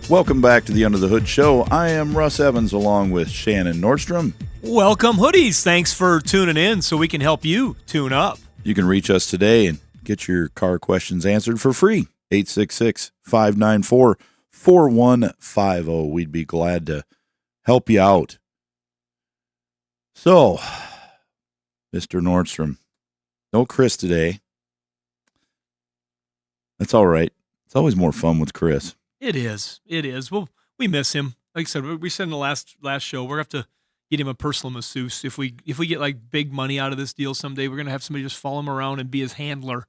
Welcome back to the Under the Hood Show. I am Russ Evans along with Shannon Nordstrom. Welcome, hoodies. Thanks for tuning in so we can help you tune up. You can reach us today and get your car questions answered for free. 866-594-4150. We'd be glad to help you out. So, Mr. Nordstrom, no Chris today. That's all right. It's always more fun with Chris. It is. It is. Well, we miss him. Like I said, we said in the last show, we're going to have to get him a personal masseuse. If we get like big money out of this deal someday, we're going to have somebody just follow him around and be his handler,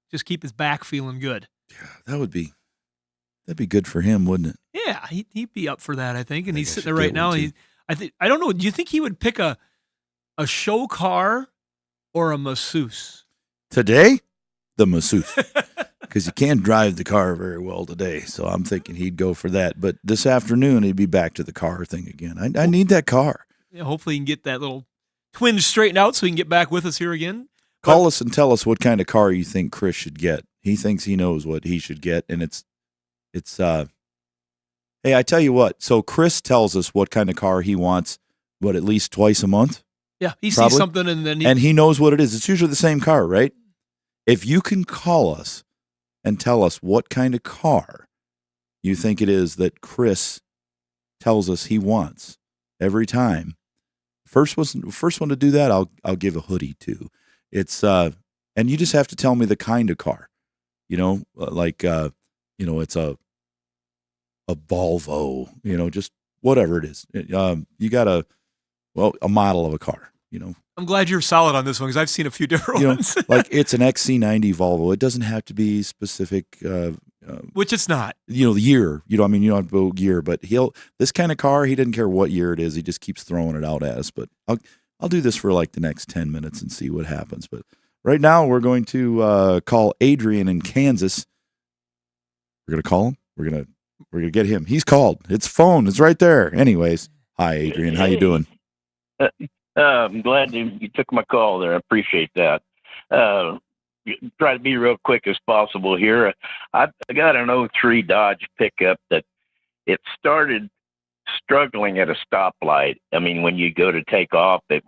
just keep his back feeling good. Yeah, that'd be good for him, wouldn't it? Yeah, he'd be up for that, I think. And he's sitting there right now. I don't know. Do you think he would pick a show car or a masseuse? Today, the masseuse. Because you can't drive the car very well today, so I'm thinking he'd go for that. But this afternoon, he'd be back to the car thing again. I need that car. Yeah, hopefully he can get that little twinge straightened out so he can get back with us here again. Call us and tell us what kind of car you think Chris should get. He thinks he knows what he should get, and it's hey, I tell you what. So Chris tells us what kind of car he wants, at least twice a month? Yeah, he Probably. sees something and then and he knows what it is. It's usually the same car, right? If you can call us and tell us what kind of car you think it is that Chris tells us he wants every time. First one to do that, I'll give a hoodie to. It's and you just have to tell me the kind of car. It's a Volvo, just whatever it is. You got a model of a car, I'm glad you're solid on this one because I've seen a few different ones. Like it's an XC90 Volvo. It doesn't have to be specific. Which it's not. The year. You don't have to go year, but this kind of car, he doesn't care what year it is. He just keeps throwing it out at us. But I'll do this for like the next 10 minutes and see what happens. But right now we're going to call Adrian in Kansas. We're going to call him. We're going to get him. He's called. It's phone. It's right there. Anyways, hi Adrian. How you doing? I'm glad you took my call there. I appreciate that. Try to be real quick as possible here. I got an 03 Dodge pickup that it started struggling at a stoplight. I mean, when you go to take off, the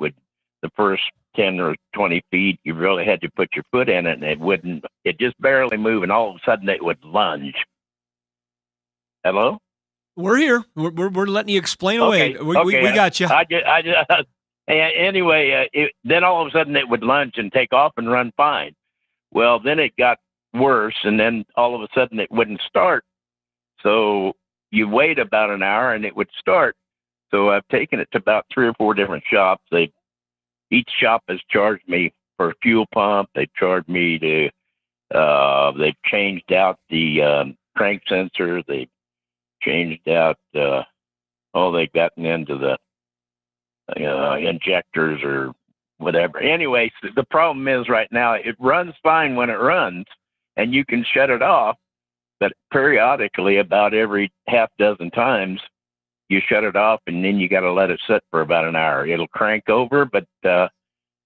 first 10 or 20 feet, you really had to put your foot in it and it just barely moved, and all of a sudden it would lunge. Hello? We're here. We're letting you explain away. Okay. We got you. Anyway, then all of a sudden it would lunge and take off and run fine. Well, then it got worse, and then all of a sudden it wouldn't start. So you wait about an hour and it would start. So I've taken it to about 3 or 4 different shops. Each shop has charged me for a fuel pump. They've charged me they've changed out the crank sensor. They've changed out, they've gotten into the injectors or whatever. Anyway, the problem is right now it runs fine when it runs and you can shut it off, but periodically about every half dozen times you shut it off and then you got to let it sit for about an hour. It'll crank over, but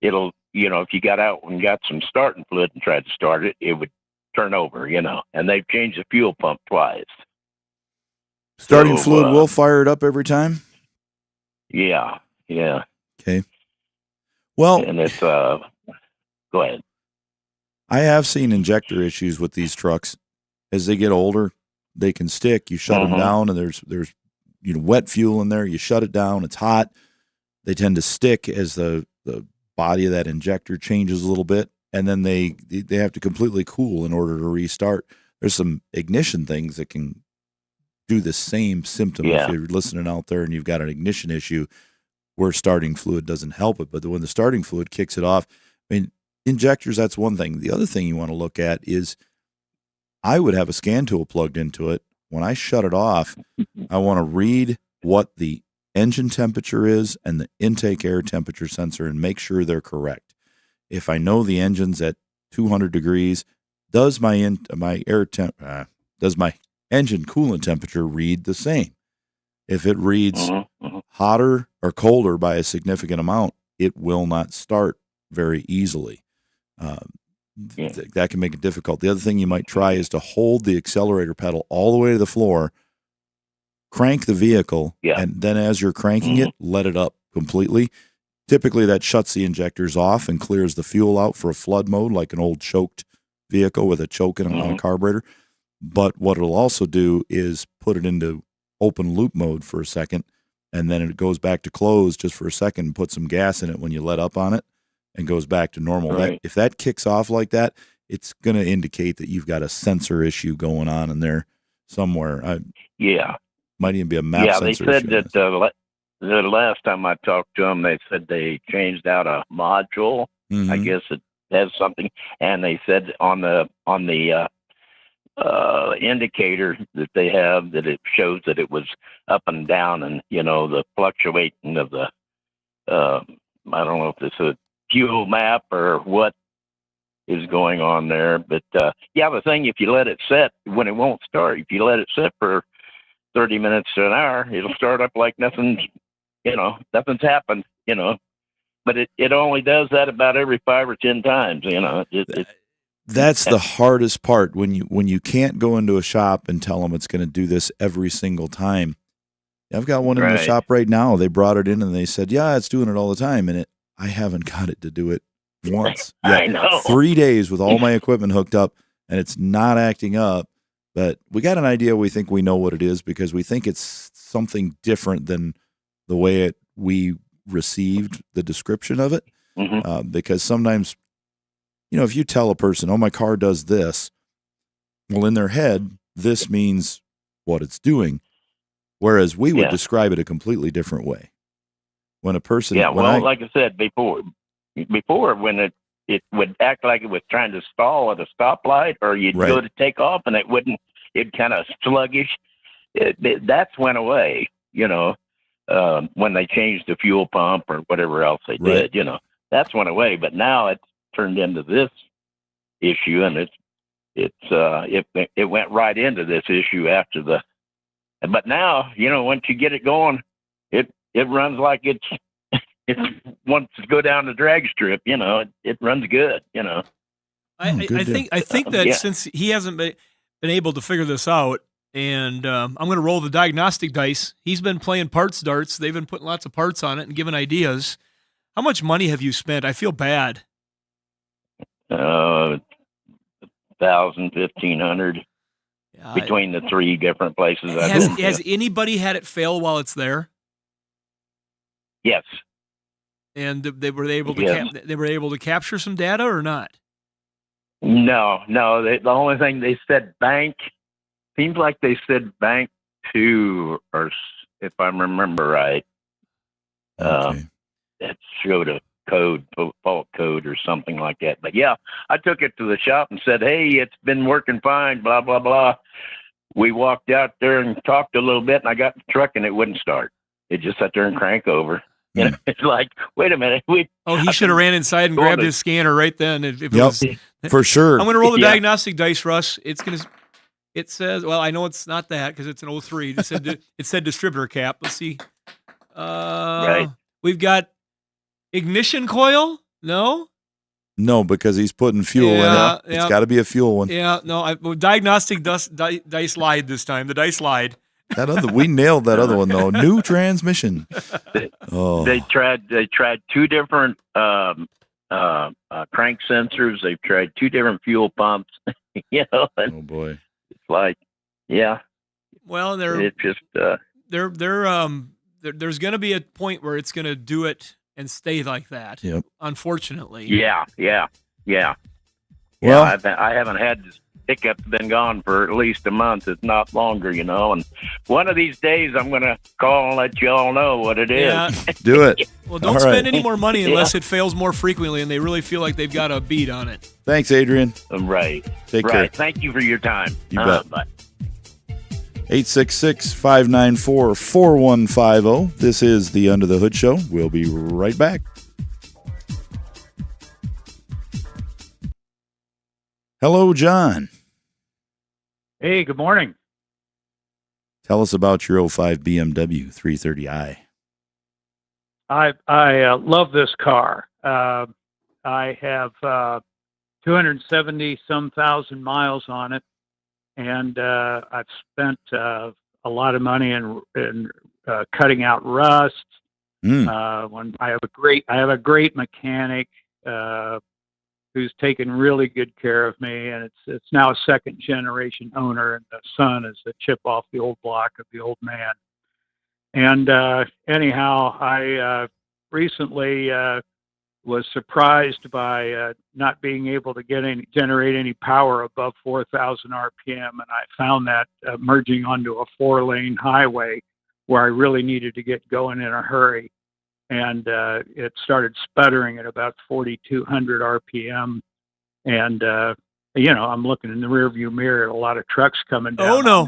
it'll, if you got out and got some starting fluid and tried to start it, it would turn over, and they've changed the fuel pump twice. Starting fluid will fire it up every time? Yeah. Yeah. Okay. Well, And it's go ahead. I have seen injector issues with these trucks. As they get older, they can stick. You shut them down, and there's wet fuel in there. You shut it down. It's hot. They tend to stick as the body of that injector changes a little bit, and then they have to completely cool in order to restart. There's some ignition things that can do the same symptom. Yeah. If you're listening out there and you've got an ignition issue where starting fluid doesn't help it, but when the starting fluid kicks it off, I mean, injectors, that's one thing. The other thing you want to look at is I would have a scan tool plugged into it. When I shut it off, I want to read what the engine temperature is and the intake air temperature sensor and make sure they're correct. If I know the engine's at 200 degrees, does my engine coolant temperature read the same? If it reads hotter or colder by a significant amount, it will not start very easily. That can make it difficult. The other thing you might try is to hold the accelerator pedal all the way to the floor, crank the vehicle, and then as you're cranking it, let it up completely. Typically, that shuts the injectors off and clears the fuel out for a flood mode, like an old choked vehicle with a choke on a carburetor. But what it'll also do is put it into open loop mode for a second, and then it goes back to close just for a second and put some gas in it when you let up on it and goes back to normal. Right. If that kicks off like that, it's going to indicate that you've got a sensor issue going on in there somewhere. Might even be a map sensor they said issue. that the last time I talked to them, they said they changed out a module. I guess it has something, and they said on the indicator that they have that it shows that it was up and down, and the fluctuating of the I don't know if it's a fuel map or what is going on there, but the thing, if you let it set when it won't start, if you let it sit for 30 minutes to an hour, it'll start up like nothing's happened, but it only does that about every 5 or 10 times, That's the hardest part when you can't go into a shop and tell them it's going to do this every single time. I've got one in the shop right now. They brought it in and they said, yeah, it's doing it all the time. And I haven't got it to do it once. I know. 3 days with all my equipment hooked up and it's not acting up. But we got an idea. We think we know what it is because we think it's something different than the way we received the description of it. Because sometimes, if you tell a person, oh, my car does this, well, in their head, this means what it's doing. Whereas we would describe it a completely different way. When a person, like I said before, when it would act like it was trying to stall at a stoplight, or you'd go to take off and it'd kind of sluggish. That's went away, when they changed the fuel pump or whatever else they did, that's went away. But now it's turned into this issue, and it went right into this issue after the. But now, once you get it going, it runs like it wants to go down the drag strip. It runs good. I think that since he hasn't been able to figure this out, and I'm going to roll the diagnostic dice. He's been playing parts darts. They've been putting lots of parts on it and giving ideas. How much money have you spent? I feel bad. 1,000, 1,500 between the 3 different places. Has anybody had it fail while it's there? Yes. And they were able to capture some data or not? No. The only thing they said bank. Seems like they said bank 2, or if I remember right. That showed a fault code or something like that. But I took it to the shop and said, hey, it's been working fine, blah, blah, blah. We walked out there and talked a little bit, and I got the truck and it wouldn't start. It just sat there and crank over. It's like, wait a minute. He should have ran inside and grabbed his scanner right then. If it was, for sure. I'm going to roll the diagnostic dice, Russ. It says, well, I know it's not that because it's an 03. It said distributor cap. Let's see. We've got ignition coil. No, because he's putting fuel in it. It's got to be a fuel one. Diagnostic dice lied this time. The dice lied. We nailed that other one though. New transmission. Oh, They tried 2 different crank sensors. They've tried 2 different fuel pumps. And oh boy. it's like, yeah, Well, it just there's going to be a point where it's going to do it and stay like that. Yep. Unfortunately. yeah. Well, I haven't had this hiccup been gone for at least a month, if not longer, and one of these days I'm going to call and let you all know what it is. Yeah. do it. Well, don't All spend right. any more money unless it fails more frequently and they really feel like they've got a beat on it. Thanks, Adrian. Right. Take right. care. Thank you for your time. You bet. Bye. 866-594-4150. This is the Under the Hood Show. We'll be right back. Hello, John. Hey, good morning. Tell us about your 05 BMW 330i. I love this car. I have 270 some thousand miles on it, and I've spent a lot of money in cutting out rust. When I have a great mechanic who's taken really good care of me, and it's now a second generation owner, and the son is a chip off the old block of the old man. And anyhow, I recently was surprised by not being able to generate any power above 4,000 RPM, and I found that merging onto a 4-lane highway where I really needed to get going in a hurry. And it started sputtering at about 4,200 RPM. And, I'm looking in the rearview mirror at a lot of trucks coming down. Oh, no.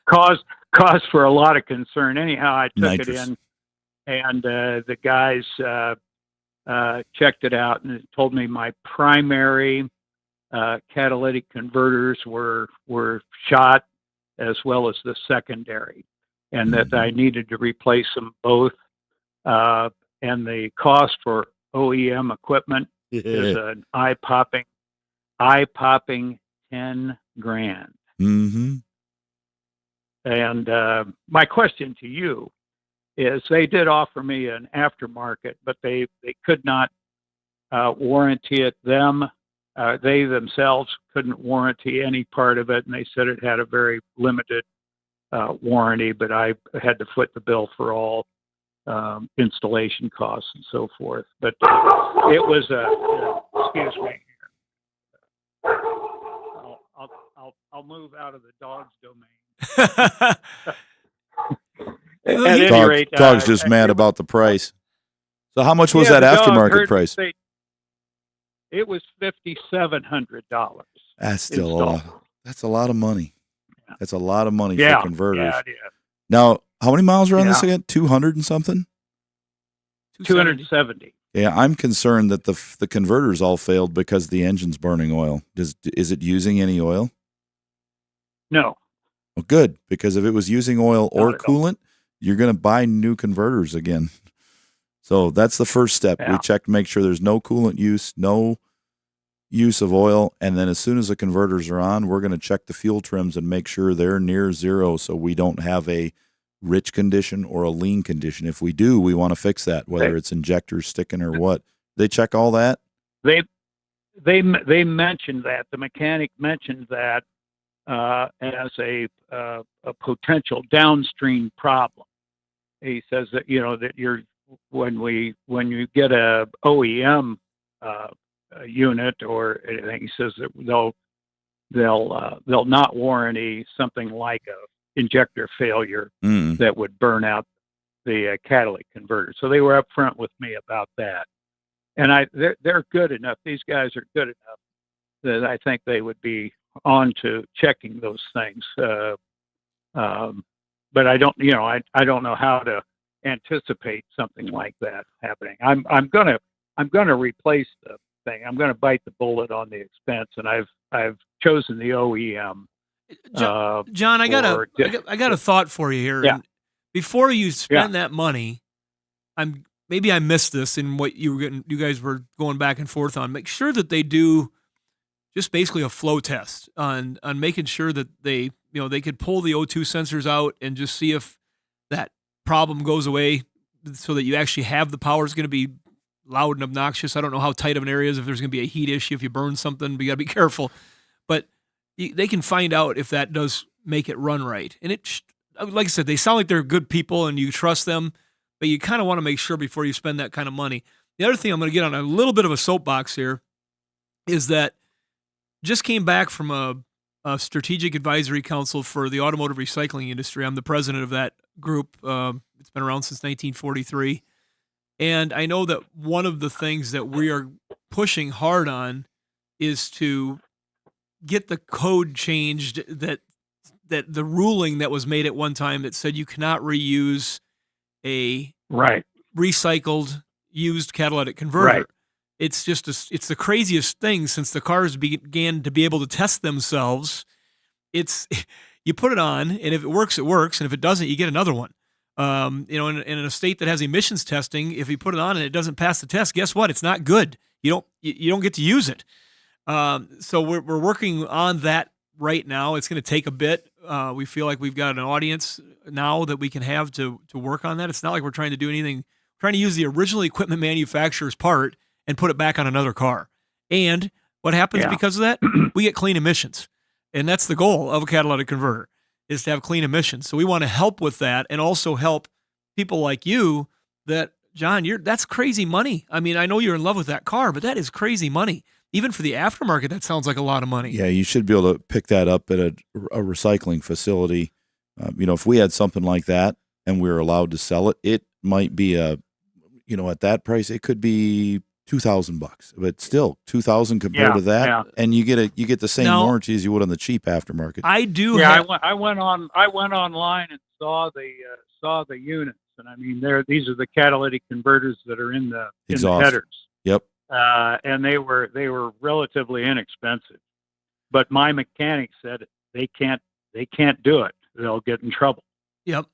Cause for a lot of concern. Anyhow, I took Nitrous. it in, and the guys checked it out and told me my primary catalytic converters were shot, as well as the secondary, and that I needed to replace them both. And the cost for OEM equipment is an eye-popping $10,000. Mm-hmm. And my question to you is, they did offer me an aftermarket, but they could not warranty it. They themselves couldn't warranty any part of it, and they said it had a very limited warranty, but I had to foot the bill for all installation costs and so forth. But it was excuse me. I'll move out of the dog's domain. At any rate, Dog's just mad about the price. So how much was that the dog aftermarket heard me price? say it was $5,700. That's still a installed. lot. That's a lot of money. That's a lot of money Yeah, for converters. yeah, it is. Now, how many miles are on this Yeah. again? 200 and something? 270. Yeah, I'm concerned that the converters all failed because the engine's burning oil. Is it using any oil? No. Well, good, because if it was using oil or Not at all. coolant, you're going to buy new converters again. So that's the first step. Yeah. We check to make sure there's no coolant use, no use of oil, and then as soon as the converters are on, we're going to check the fuel trims and make sure they're near zero so we don't have a rich condition or a lean condition. If we do, we want to fix that, whether it's injectors sticking or what. They check all that? They mentioned that. The mechanic mentioned that as a potential downstream problem. He says that that when you get a OEM unit or anything, he says that they'll not warranty something like a injector failure that would burn out the catalytic converter. So they were upfront with me about that, and they're good enough. These guys are good enough that I think they would be on to checking those things. But I don't, I don't know how to anticipate something like that happening. I'm gonna replace the thing. I'm gonna bite the bullet on the expense, and I've chosen the OEM. John, I got a thought for you here. Yeah. And before you spend that money, maybe I missed this in what you guys were going back and forth on. Make sure that they do just basically a flow test on making sure that they they could pull the O2 sensors out and just see if that problem goes away, so that you actually have the power is going to be loud and obnoxious. I don't know how tight of an area is, if there's going to be a heat issue, if you burn something, but you got to be careful. But they can find out if that does make it run right. And like I said, they sound like they're good people and you trust them, but you kind of want to make sure before you spend that kind of money. The other thing I'm going to get on a little bit of a soapbox here is that just came back from a strategic advisory council for the automotive recycling industry. I'm the president of that group. It's been around since 1943. And I know that one of the things that we are pushing hard on is to get the code changed, that the ruling that was made at one time that said you cannot reuse a recycled used catalytic converter. Right. It's just it's the craziest thing since the cars began to be able to test themselves. It's you put it on, and if it works, it works, and if it doesn't, you get another one. In a state that has emissions testing, if you put it on and it doesn't pass the test, guess what? It's not good. You don't get to use it. So we're working on that right now. It's going to take a bit. We feel like we've got an audience now that we can have to work on that. It's not like we're trying to do anything. We're trying to use the original equipment manufacturer's part and put it back on another car. And what happens because of that? We get clean emissions. And that's the goal of a catalytic converter, is to have clean emissions. So we want to help with that and also help people like you that, John, that's crazy money. I mean, I know you're in love with that car, but that is crazy money. Even for the aftermarket, that sounds like a lot of money. Yeah, you should be able to pick that up at a recycling facility. If we had something like that and we were allowed to sell it, it might be at that price, it could be $2,000, but still $2,000 compared to that, and you get the same warranty as you would on the cheap aftermarket. I do. Yeah, I went online and saw the units, and I mean, these are the catalytic converters that are in the headers. Yep. And they were relatively inexpensive, but my mechanic said they can't do it. They'll get in trouble. Yep.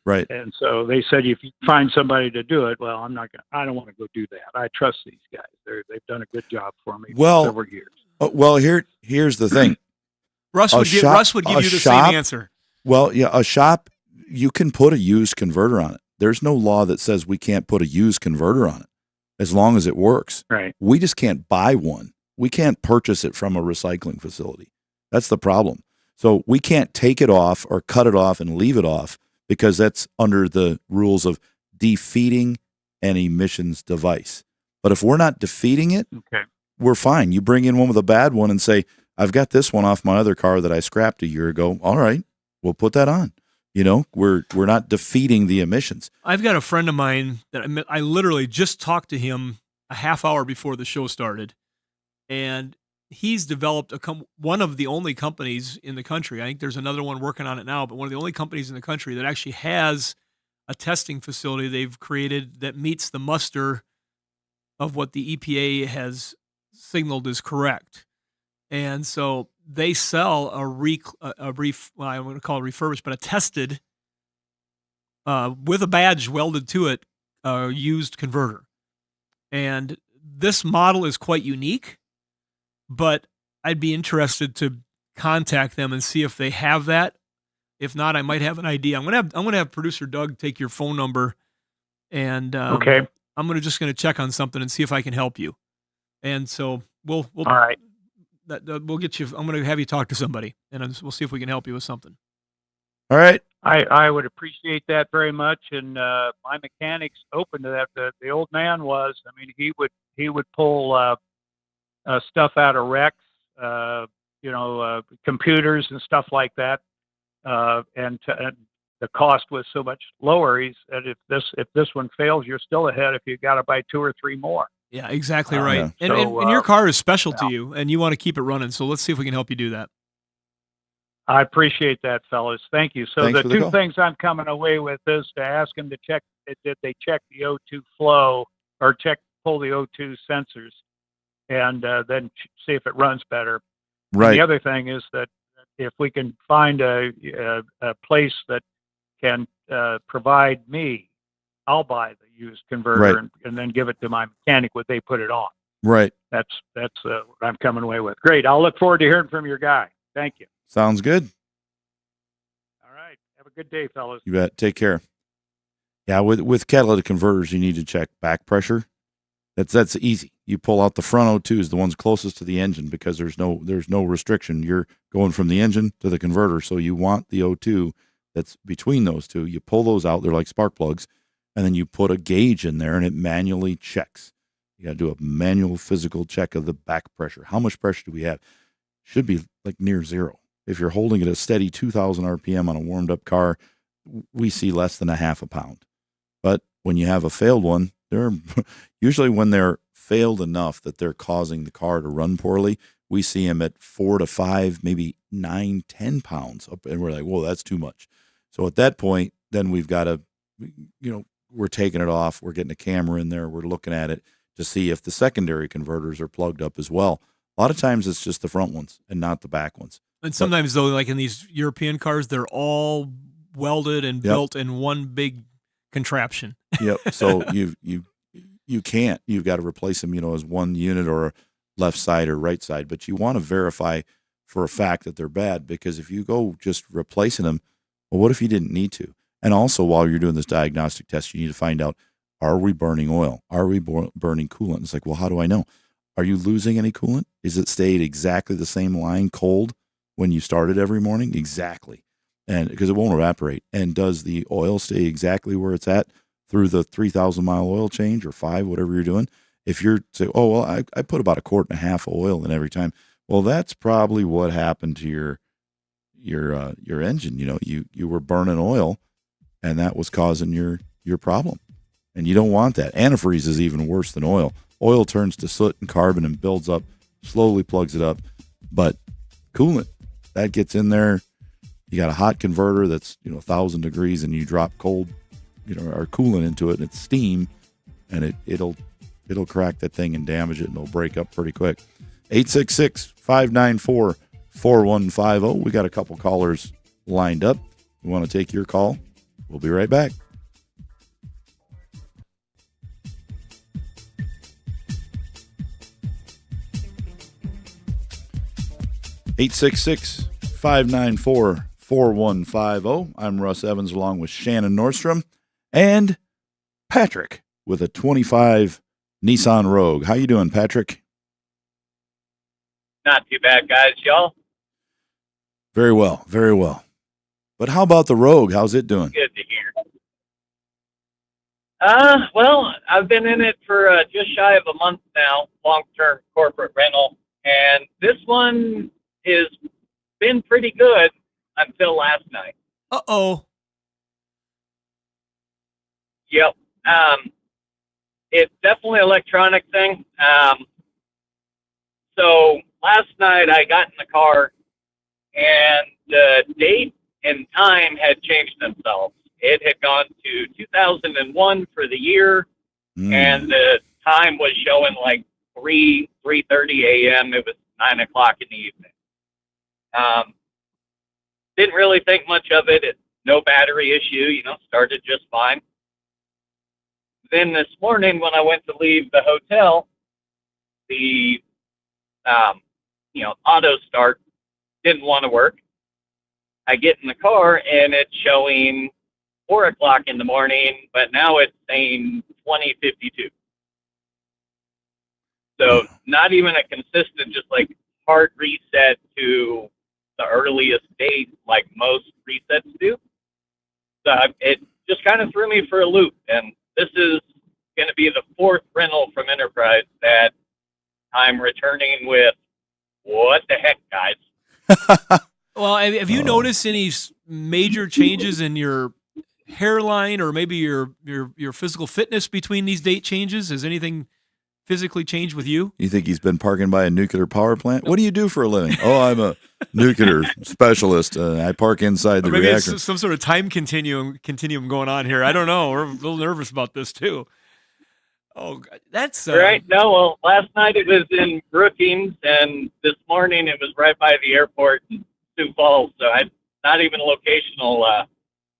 Right. And so they said, if you find somebody to do it, well, I don't want to go do that. I trust these guys. They've done a good job for me for several years. Well, here's the thing. Russ would give you the same answer. Well, yeah, a shop, you can put a used converter on it. There's no law that says we can't put a used converter on it as long as it works. Right. We just can't buy one. We can't purchase it from a recycling facility. That's the problem. So we can't take it off or cut it off and leave it off because that's under the rules of defeating an emissions device. But if we're not defeating it, we're fine. You bring in one with a bad one and say, I've got this one off my other car that I scrapped a year ago. All right, we'll put that on. We're not defeating the emissions. I've got a friend of mine that I literally just talked to him a half hour before the show started, and he's developed one of the only companies in the country. I think there's another one working on it now, but one of the only companies in the country that actually has a testing facility they've created that meets the muster of what the EPA has signaled is correct. And so they sell I want to call it refurbished, but a tested, with a badge welded to it, used converter. And this model is quite unique, but I'd be interested to contact them and see if they have that. If not, I might have an idea. I'm gonna have producer Doug take your phone number, and I'm just gonna check on something and see if I can help you. And so we'll all right. We'll get you. I'm gonna have you talk to somebody, and we'll see if we can help you with something. All right. I would appreciate that very much, and my mechanic's open to that. The old man was. I mean, he would pull stuff out of wrecks, computers and stuff like that, and the cost was so much lower. He said, if this one fails, you're still ahead if you got to buy 2 or 3 more. Yeah, exactly right. And your car is special to you, and you want to keep it running. So let's see if we can help you do that. I appreciate that, fellas. Thank you. So Thanks the for the two call. things I'm coming away with is to ask them to check, did they check the O2 flow or pull the O2 sensors, and then see if it runs better. Right. And the other thing is that if we can find a place that can provide me, I'll buy the used converter and then give it to my mechanic when they put it on. Right. That's what I'm coming away with. Great. I'll look forward to hearing from your guy. Thank you. Sounds good. Have a good day, fellas. You bet. Take care. Yeah, with catalytic converters, you need to check back pressure. That's easy. You pull out the front O2s, the ones closest to the engine, because there's no restriction. You're going from the engine to the converter, so you want the O2 that's between those two. You pull those out; they're like spark plugs, and then you put a gauge in there, and it manually checks. You got to do a manual physical check of the back pressure. How much pressure do we have? Should be like near zero. If you're holding it a steady 2,000 RPM on a warmed up car, we see less than a half a pound. But when you have a failed one, they're usually when they're failed enough that they're causing the car to run poorly, we see them at 4 to 5, maybe 9, 10 pounds up, and we're like, whoa, that's too much. So at that point, then we've got to, we're taking it off. We're getting a camera in there. We're looking at it to see if the secondary converters are plugged up as well. A lot of times it's just the front ones and not the back ones. And sometimes, though, like in these European cars, they're all welded and built in one big contraption. Yep. So you can't. You've got to replace them, as one unit or left side or right side. But you want to verify for a fact that they're bad, because if you go just replacing them, well, what if you didn't need to? And also, while you're doing this diagnostic test, you need to find out, are we burning oil? Are we burning coolant? It's like, well, how do I know? Are you losing any coolant? Is it stayed exactly the same line cold when you started every morning? Exactly. And because it won't evaporate. And does the oil stay exactly where it's at through the 3,000-mile oil change or 5, whatever you're doing? If you're say, oh, well, I put about 1.5 quarts of oil in every time. Well, that's probably what happened to your engine. You were burning oil, and that was causing your problem. And you don't want that. Antifreeze is even worse than oil. Oil turns to soot and carbon and builds up, slowly plugs it up. But coolant, that gets in there. You got a hot converter that's 1,000 degrees, and you drop cold, or coolant into it, and it's steam, and it'll crack that thing and damage it, and it'll break up pretty quick. 866-594-4150. We got a couple callers lined up. We want to take your call. We'll be right back. Eight 594-4150. I'm Russ Evans, along with Shannon Nordstrom and Patrick with a 25 Nissan Rogue. How you doing, Patrick? Not too bad, guys. Y'all? Very well, very well. But how about the Rogue? How's it doing? Good to hear. Well, I've been in it for just shy of a month now, long-term corporate rental, and this one has been pretty good until last night. Uh-oh. Yep. It's definitely an electronic thing. So last night I got in the car, and the date and time had changed themselves. It had gone to 2001 for the year, and the time was showing like 3:30 a.m. It was 9 o'clock in the evening. Didn't really think much of it. It's no battery issue, started just fine. Then this morning when I went to leave the hotel, the, auto start didn't want to work. I get in the car and it's showing 4 o'clock in the morning, but now it's saying 20:52. So not even a consistent, just like hard reset to the earliest date like most resets do. So it just kind of threw me for a loop. And this is going to be the 4th rental from Enterprise that I'm returning with. What the heck, guys? Well, have you noticed any major changes in your hairline or maybe your physical fitness between these date changes? Has anything physically changed with you? You think he's been parking by a nuclear power plant? What do you do for a living? Oh, I'm a nuclear specialist. I park inside the maybe reactor. It's some sort of time continuum going on here. I don't know. We're a little nervous about this too. Oh, that's right. No, well, last night it was in Brookings, and this morning it was right by the airport in Sioux Falls. So not even locational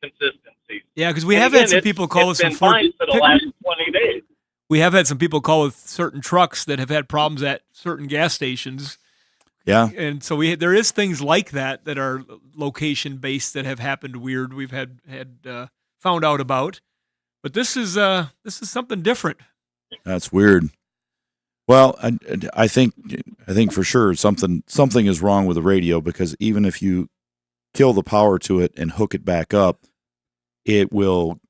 consistency. Yeah, because we have had some people call us from fine for the last 20 days. We have had some people call with certain trucks that have had problems at certain gas stations. Yeah. And so there is things like that are location based that have happened weird. We've had found out about, but this is something different. That's weird. Well, I think for sure something is wrong with the radio, because even if you kill the power to it and hook it back up, it will,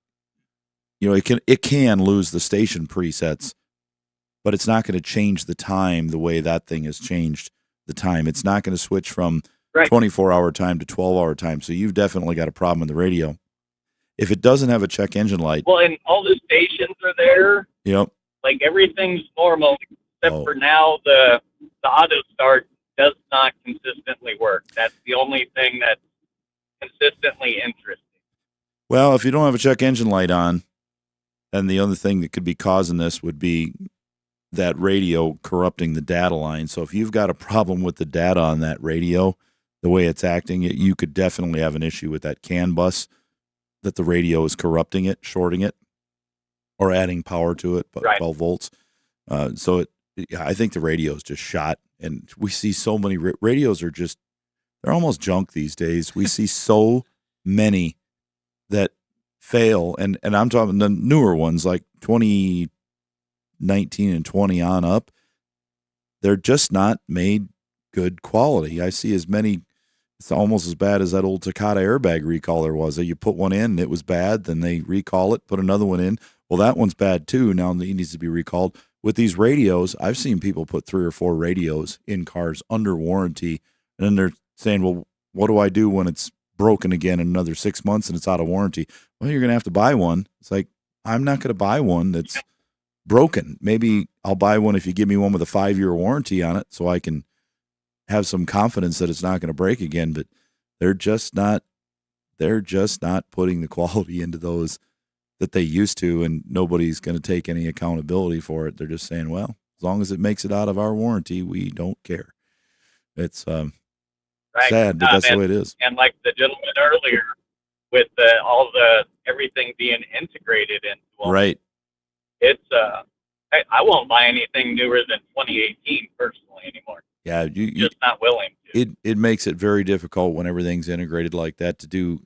it can lose the station presets, but it's not going to change the time the way that thing has changed the time. It's not going to switch from 24-hour time to 12-hour time. So you've definitely got a problem with the radio. If it doesn't have a check engine light. Well, and all the stations are there. Yep. Like everything's normal except for now the auto start does not consistently work. That's the only thing that's consistently interesting. Well, if you don't have a check engine light on, then the other thing that could be causing this would be that radio corrupting the data line. So if you've got a problem with the data on that radio, the way it's acting, you could definitely have an issue with that CAN bus, that the radio is corrupting it, shorting it, or adding power to it, but 12 volts. I think the radio is just shot, and we see so many radios they're almost junk these days. We see so many that fail, and I'm talking the newer ones like 2019 and 20 on up. They're just not made good quality. I see as many. It's almost as bad as that old Takata airbag recall there was. That you put one in and it was bad, then they recall it, put another one in. Well, that one's bad too. Now it needs to be recalled. With these radios, I've seen people put 3 or 4 radios in cars under warranty, and then they're saying, well, what do I do when it's broken again in another 6 months and it's out of warranty? Well, you're going to have to buy one. It's like, I'm not going to buy one that's broken. Maybe I'll buy one if you give me one with a 5-year warranty on it so I can have some confidence that it's not going to break again. But they're just not putting the quality into those that they used to, and nobody's going to take any accountability for it. They're just saying, well, as long as it makes it out of our warranty, we don't care. It's sad, but that's the way it is. And like the gentleman earlier, with everything being integrated into them, right? It's I won't buy anything newer than 2018 personally anymore. Yeah, you just not willing to. It makes it very difficult when everything's integrated like that to do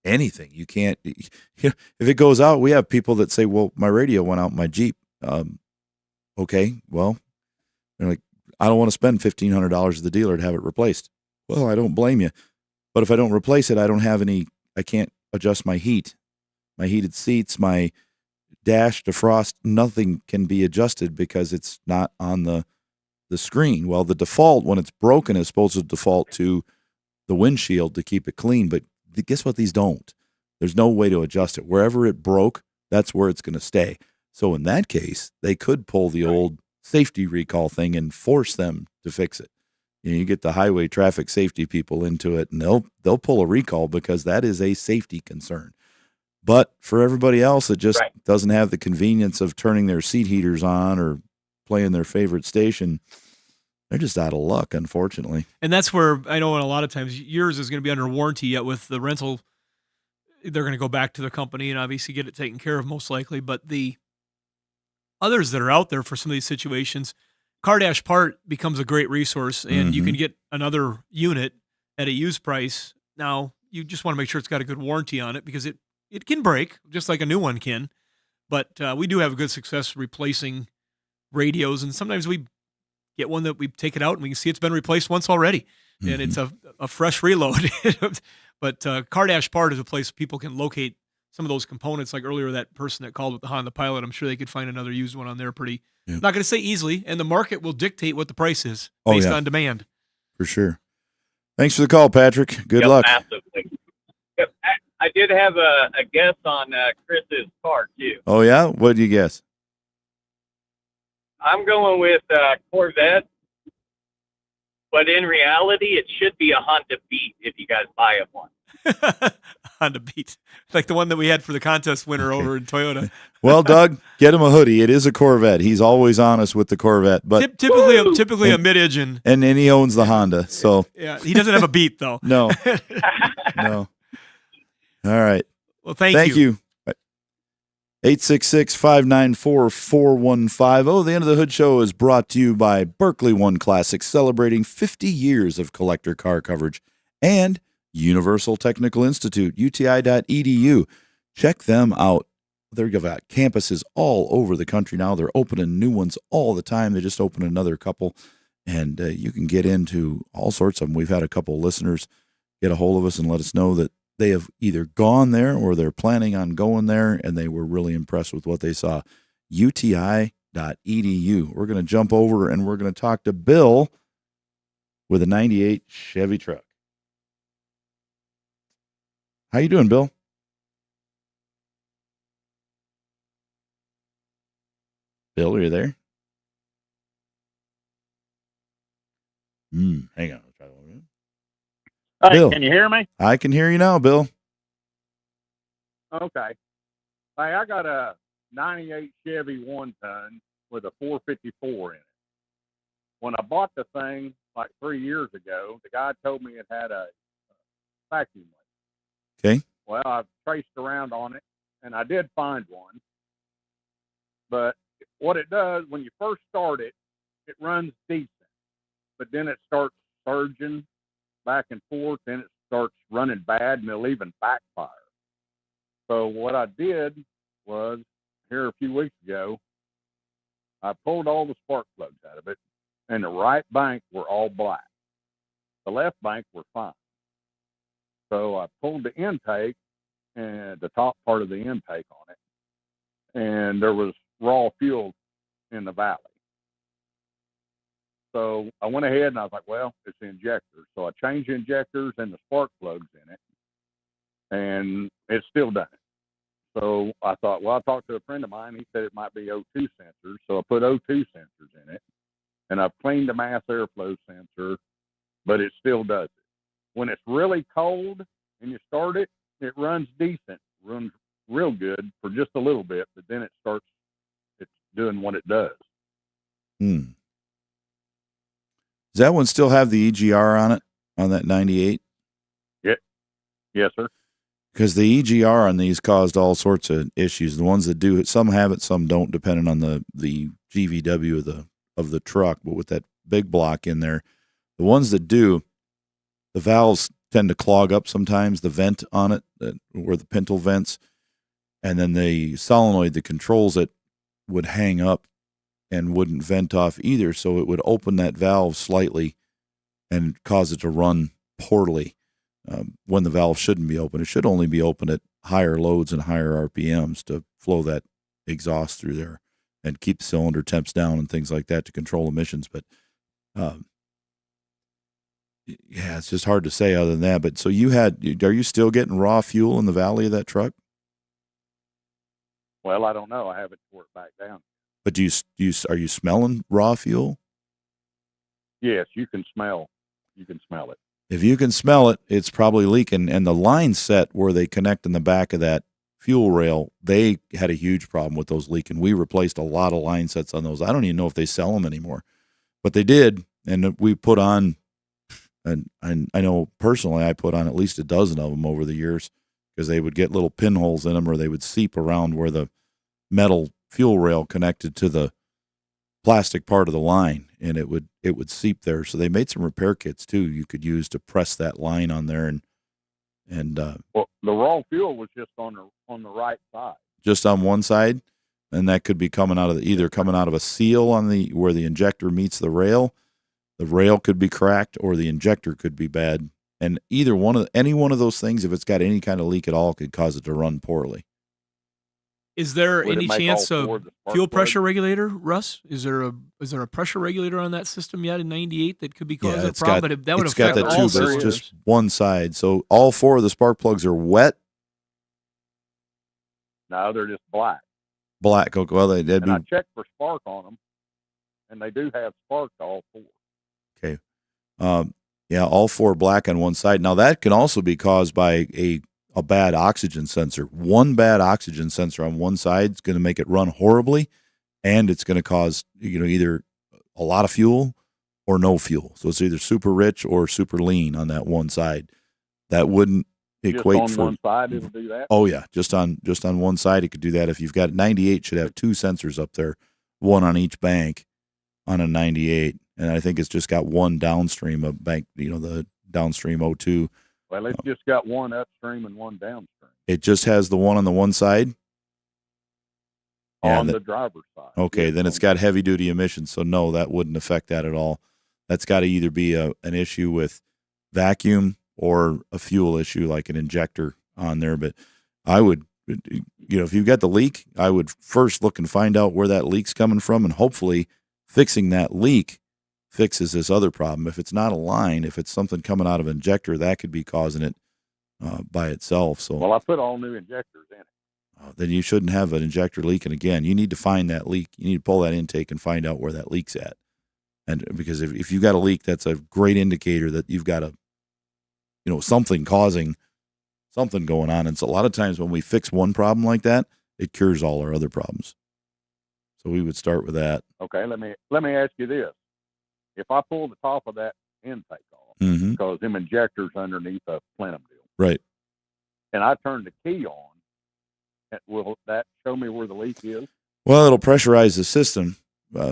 anything. You can't. If it goes out, we have people that say, "Well, my radio went out in my Jeep." Okay, well, they're like, I don't want to spend $1,500 at the dealer to have it replaced. Well, I don't blame you, but if I don't replace it, I can't adjust my heat, my heated seats, my dash, defrost. Nothing can be adjusted because it's not on the screen. Well, the default when it's broken is supposed to default to the windshield to keep it clean, but guess what? These don't. There's no way to adjust it. Wherever it broke, that's where it's going to stay. So in that case, they could pull the old safety recall thing and force them to fix it. You get the highway traffic safety people into it, and they'll pull a recall because that is a safety concern. But for everybody else that just doesn't have the convenience of turning their seat heaters on or playing their favorite station, they're just out of luck, unfortunately. And that's where I know a lot of times yours is going to be under warranty, yet with the rental, they're going to go back to the company and obviously get it taken care of most likely. But the others that are out there for some of these situations, CarDash Part becomes a great resource, and you can get another unit at a used price. Now, you just want to make sure it's got a good warranty on it because it can break just like a new one can. But we do have a good success replacing radios, and sometimes we get one that we take it out and we can see it's been replaced once already, and it's a fresh reload. But CarDash Part is a place people can locate some of those components. Like earlier, that person that called with the Honda Pilot, I'm sure they could find another used one on there pretty. Not going to say easily, and the market will dictate what the price is based on demand. For sure. Thanks for the call, Patrick. Good luck. Massively. Yep. I did have a guess on Chris's car too. Oh yeah, what do you guess? I'm going with Corvette, but in reality, it should be a Honda Beat if you guys buy it one. Honda Beat, like the one that we had for the contest winner over in Toyota. Well, Doug, get him a hoodie. It is a Corvette. He's always honest with the Corvette, but typically a mid-engine, and he owns the Honda. So yeah, he doesn't have a Beat though. No. All right. Well, thank you. 866-594-4150. The End of the Hood Show is brought to you by Berkeley One Classic, celebrating 50 years of collector car coverage, and Universal Technical Institute, uti.edu. Check them out. They've got campuses all over the country now. They're opening new ones all the time. They just opened another couple, and you can get into all sorts of them. We've had a couple of listeners get a hold of us and let us know that they have either gone there or they're planning on going there, and they were really impressed with what they saw. uti.edu. We're going to jump over and we're going to talk to Bill with a 98 Chevy truck. How you doing, Bill? Bill, are you there? Hang on. Let's try that one. Hey, Bill. can you hear me? I can hear you now, Bill. Okay. Hey, I got a 98 Chevy 1-ton with a 454 in it. When I bought the thing like 3 years ago, the guy told me it had a vacuum leak. Okay. Well, I've traced around on it, and I did find one. But what it does, when you first start it, it runs decent. But then it starts surging back and forth, then it starts running bad, and it'll even backfire. So what I did was, here a few weeks ago, I pulled all the spark plugs out of it, and the right bank were all black. The left bank were fine. So I pulled the intake and the top part of the intake on it, and there was raw fuel in the valley. So I went ahead and I was like, well, it's the injector. So I changed the injectors and the spark plugs in it, and it's still done it. So I thought, well, I talked to a friend of mine. He said it might be O2 sensors. So I put O2 sensors in it, and I've cleaned the mass airflow sensor, but it still does it. When it's really cold and you start it, it runs decent, runs real good for just a little bit, but then it's doing what it does. Does that one still have the EGR on it, on that 98? Yeah. Yes, sir. Because the EGR on these caused all sorts of issues. The ones that do, some have it, some don't, depending on the GVW of the truck. But with that big block in there, the ones that do, the valves tend to clog up sometimes, the vent on it, where the pintle vents, and then the solenoid that controls it would hang up and wouldn't vent off either, so it would open that valve slightly and cause it to run poorly when the valve shouldn't be open. It should only be open at higher loads and higher RPMs to flow that exhaust through there and keep the cylinder temps down and things like that to control emissions. But yeah, it's just hard to say other than that. But so are you still getting raw fuel in the valley of that truck? Well, I don't know. I haven't tore it back down. But are you smelling raw fuel? Yes, you can smell it. If you can smell it, it's probably leaking. And the line set where they connect in the back of that fuel rail, they had a huge problem with those leaking. We replaced a lot of line sets on those. I don't even know if they sell them anymore, but they did. And we put on, and I know personally I put on at least a dozen of them over the years because they would get little pinholes in them, or they would seep around where the metal fuel rail connected to the plastic part of the line, and it would seep there. So they made some repair kits too you could use to press that line on there, and well, the raw fuel was just on the right side, just on one side, and that could be coming out of either coming out of a seal on where the injector meets the rail. The rail could be cracked, or the injector could be bad, and any one of those things, if it's got any kind of leak at all, could cause it to run poorly. Is there Would it any make chance all of four of the spark fuel plugs? pressure regulator, Russ? Is there a pressure regulator on that system yet in 98 that could be causing a problem? But that would it's got affect that all too, but it's cylinders. just one side. So all four of the spark plugs are wet. No, they're just black. Black. Okay, well, they'd And be I checked for spark on them, and they do have spark to all four. okay. Yeah, all four black on one side. Now that can also be caused by a bad oxygen sensor. One bad oxygen sensor on one side is going to make it run horribly, and it's going to cause either a lot of fuel or no fuel. So it's either super rich or super lean on that one side. That wouldn't equate on for one side, it'll do that. Oh yeah, just on one side it could do that. If you've got 98, should have two sensors up there, one on each bank on a 98, and I think it's just got one downstream of bank, the downstream O2. Well, it's just got one upstream and one downstream. It just has the one on the one side. On the driver's side. Okay, then it's got heavy duty emissions, so no, that wouldn't affect that at all. That's got to either be an issue with vacuum or a fuel issue, like an injector on there. But I would, if you've got the leak, I would first look and find out where that leak's coming from, and hopefully fixing that leak fixes this other problem. If it's not a line, if it's something coming out of an injector, that could be causing it by itself. So, well, I put all new injectors in it. Then you shouldn't have an injector leaking again. You need to find that leak. You need to pull that intake and find out where that leak's at. And because if you've got a leak, that's a great indicator that you've got something causing something going on. And so a lot of times when we fix one problem like that, it cures all our other problems. So we would start with that. Okay, let me ask you this: if I pull the top of that intake off, because them injectors underneath a plenum deal, right, and I turn the key on, will that show me where the leak is? Well, it'll pressurize the system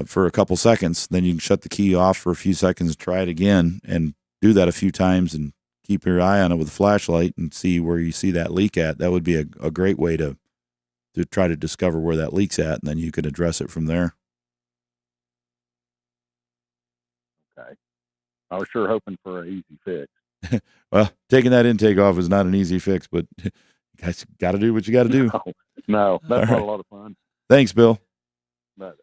for a couple seconds. Then you can shut the key off for a few seconds, try it again, and do that a few times, and keep your eye on it with a flashlight and see where you see that leak at. That would be a great way to try to discover where that leak's at, and then you can address it from there. Okay. I was sure hoping for an easy fix. Well, taking that intake off is not an easy fix, but you guys got to do what you got to do. No, that's All not right. a lot of fun. Thanks, Bill. But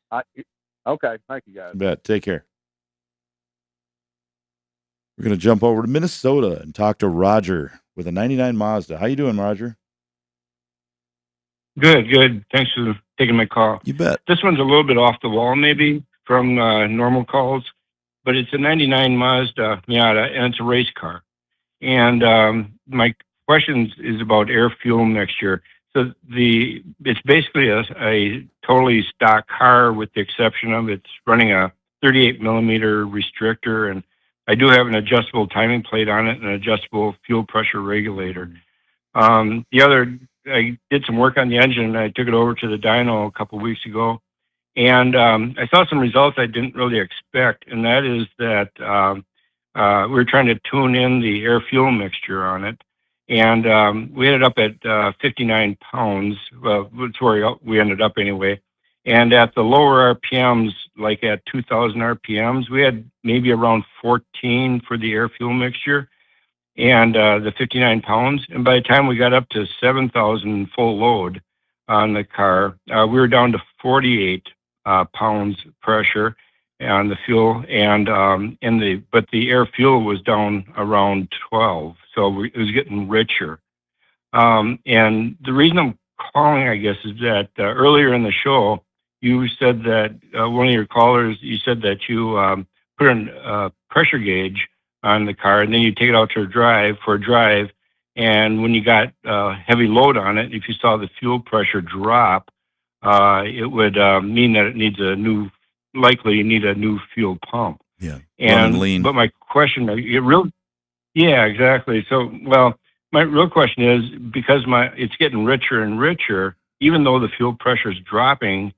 okay, thank you, guys. You bet. Take care. We're going to jump over to Minnesota and talk to Roger with a 99 Mazda. How you doing, Roger? Good. Thanks for taking my call. You bet. This one's a little bit off the wall, maybe, from normal calls, but it's a 99 Mazda Miata, and it's a race car. And my question is about air-fuel mixture. So it's basically a totally stock car, with the exception of it's running a 38 millimeter restrictor, and I do have an adjustable timing plate on it and an adjustable fuel pressure regulator. I did some work on the engine, and I took it over to the dyno a couple of weeks ago, and I saw some results I didn't really expect, and that is that we were trying to tune in the air-fuel mixture on it, and we ended up at 59 pounds. Well, that's where we ended up anyway. And at the lower RPMs, like at 2,000 RPMs, we had maybe around 14 for the air-fuel mixture, and the 59 pounds. And by the time we got up to 7,000 full load on the car, we were down to 48 pounds pressure on the fuel, and but the air fuel was down around 12, so it was getting richer. And the reason I'm calling, I guess, is that earlier in the show, you said that one of your callers, you said that you put a pressure gauge on the car, and then you take it out for a drive, and when you got heavy load on it, if you saw the fuel pressure drop, it would mean that likely you need a new fuel pump. Yeah, and lean. But my question, yeah, exactly. So, well, my real question is, because it's getting richer and richer, even though the fuel pressure is dropping,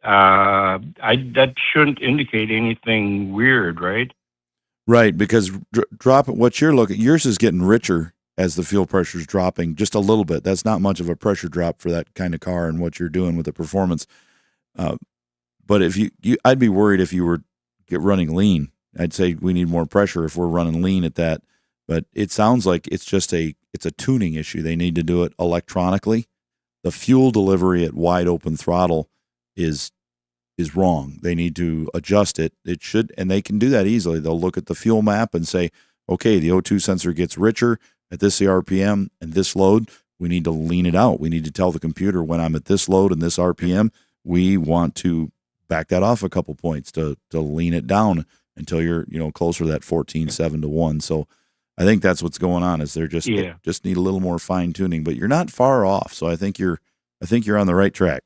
that shouldn't indicate anything weird, right? Right, because yours is getting richer as the fuel pressure is dropping just a little bit. That's not much of a pressure drop for that kind of car and what you're doing with the performance. But if I'd be worried if you were running lean. I'd say we need more pressure if we're running lean at that. But it sounds like it's a tuning issue. They need to do it electronically. The fuel delivery at wide open throttle is wrong. They need to adjust it. It should, and they can do that easily. They'll look at the fuel map and say, okay, the O2 sensor gets richer at this RPM and this load. We need to lean it out. We need to tell the computer, when I'm at this load and this RPM, we want to back that off a couple points to lean it down until you're closer to that 14.7-1. So I think that's what's going on, is they just need a little more fine tuning. But you're not far off. So I think you're on the right track.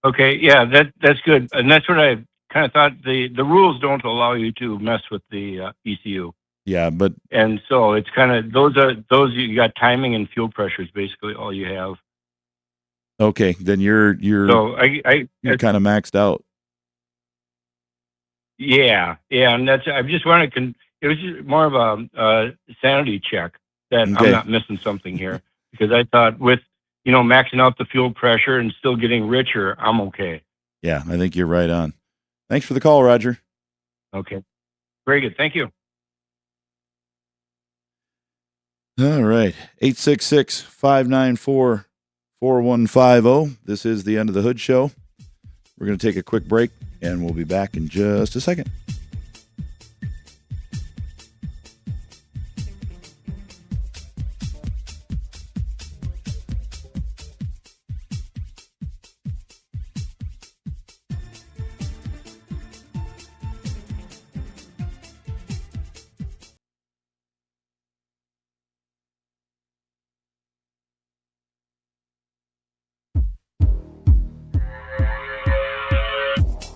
Okay, yeah, that's good, and that's what I kind of thought. The rules don't allow you to mess with the ECU. Yeah, but And so it's kind of those you got timing and fuel pressure is basically all you have. okay, then you're So you're kind of maxed out. yeah, and that's I just wanted to. It was just more of a sanity check that I'm Okay. not missing something here because I thought with maxing out the fuel pressure and still getting richer, I'm okay. Yeah, I think you're right on. Thanks for the call, Roger. Okay, very good. Thank you. All right. 866-594-4150. This is the End of the Hood Show. We're going to take a quick break, and we'll be back in just a second.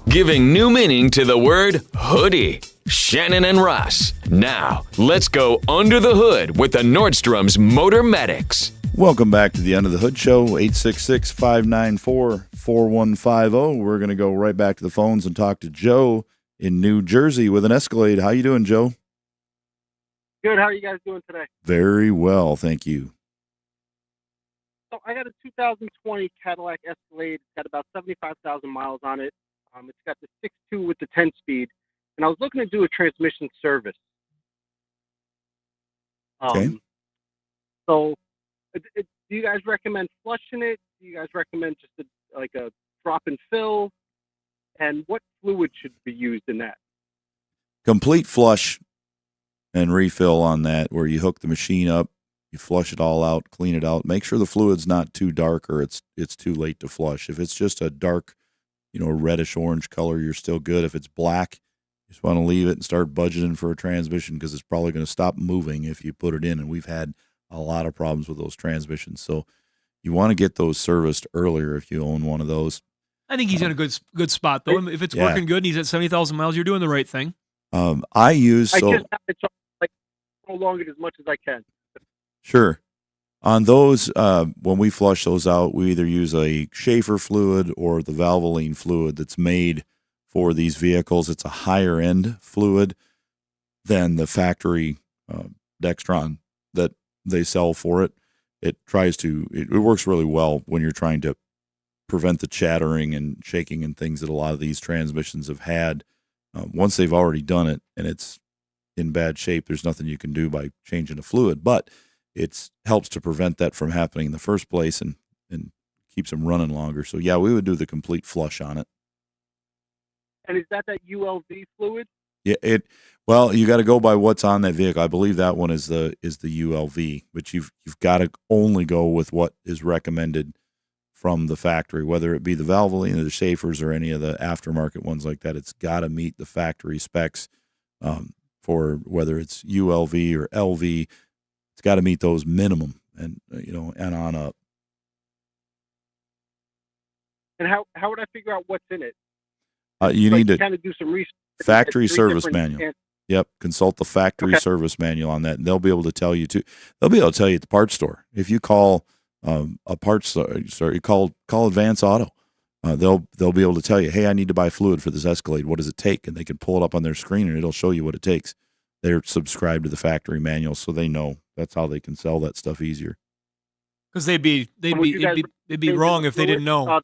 Giving new meaning to the word hoodie. Shannon and Russ. Now, let's go under the hood with the Nordstrom's Motor Medics. Welcome back to the End of the Hood Show, 866-594-4150. We're going to go right back to the phones and talk to Joe in New Jersey with an Escalade. How you doing, Joe? Good. How are you guys doing today? Very well, thank you. So I got a 2020 Cadillac Escalade. It's got about 75,000 miles on it. It's got the 6.2 with the 10-speed, and I was looking to do a transmission service. Okay. So, do you guys recommend flushing it? Do you guys recommend just a drop and fill? And what fluid should be used in that? Complete flush and refill on that, where you hook the machine up, you flush it all out, clean it out. Make sure the fluid's not too dark or it's too late to flush. If it's just a dark, reddish orange color, you're still good. If it's black, you just want to leave it and start budgeting for a transmission because it's probably going to stop moving if you put it in. And we've had a lot of problems with those transmissions. So you want to get those serviced earlier if you own one of those. I think he's in a good spot, though. If it's working good and he's at 70,000 miles, you're doing the right thing. I just have it so prolong it as much as I can. Sure. On those, when we flush those out, we either use a Schaefer fluid or the Valvoline fluid that's made for these vehicles. It's a higher end fluid than the factory Dextron that they sell for it. It works really well when you're trying to prevent the chattering and shaking and things that a lot of these transmissions have had. Once they've already done it and it's in bad shape, there's nothing you can do by changing the fluid, but it helps to prevent that from happening in the first place and keeps them running longer. So yeah, we would do the complete flush on it. And is that ULV fluid? Yeah, well, you got to go by what's on that vehicle. I believe that one is the ULV, but you've got to only go with what is recommended from the factory, whether it be the Valvoline or the Schaefers or any of the aftermarket ones like that. It's got to meet the factory specs for whether it's ULV or LV. It's got to meet those minimum and on up. And how would I figure out what's in it? You need to kind of do some research. Factory service manual. Yep, consult the factory service manual on that, and they'll be able to tell you too. They'll be able to tell you at the parts store. If you call a parts store, you call Advance Auto. They'll be able to tell you, hey, I need to buy fluid for this Escalade. What does it take? And they can pull it up on their screen, and it'll show you what it takes. They're subscribed to the factory manual, so they know. That's how they can sell that stuff easier. Because they'd be wrong if they didn't know.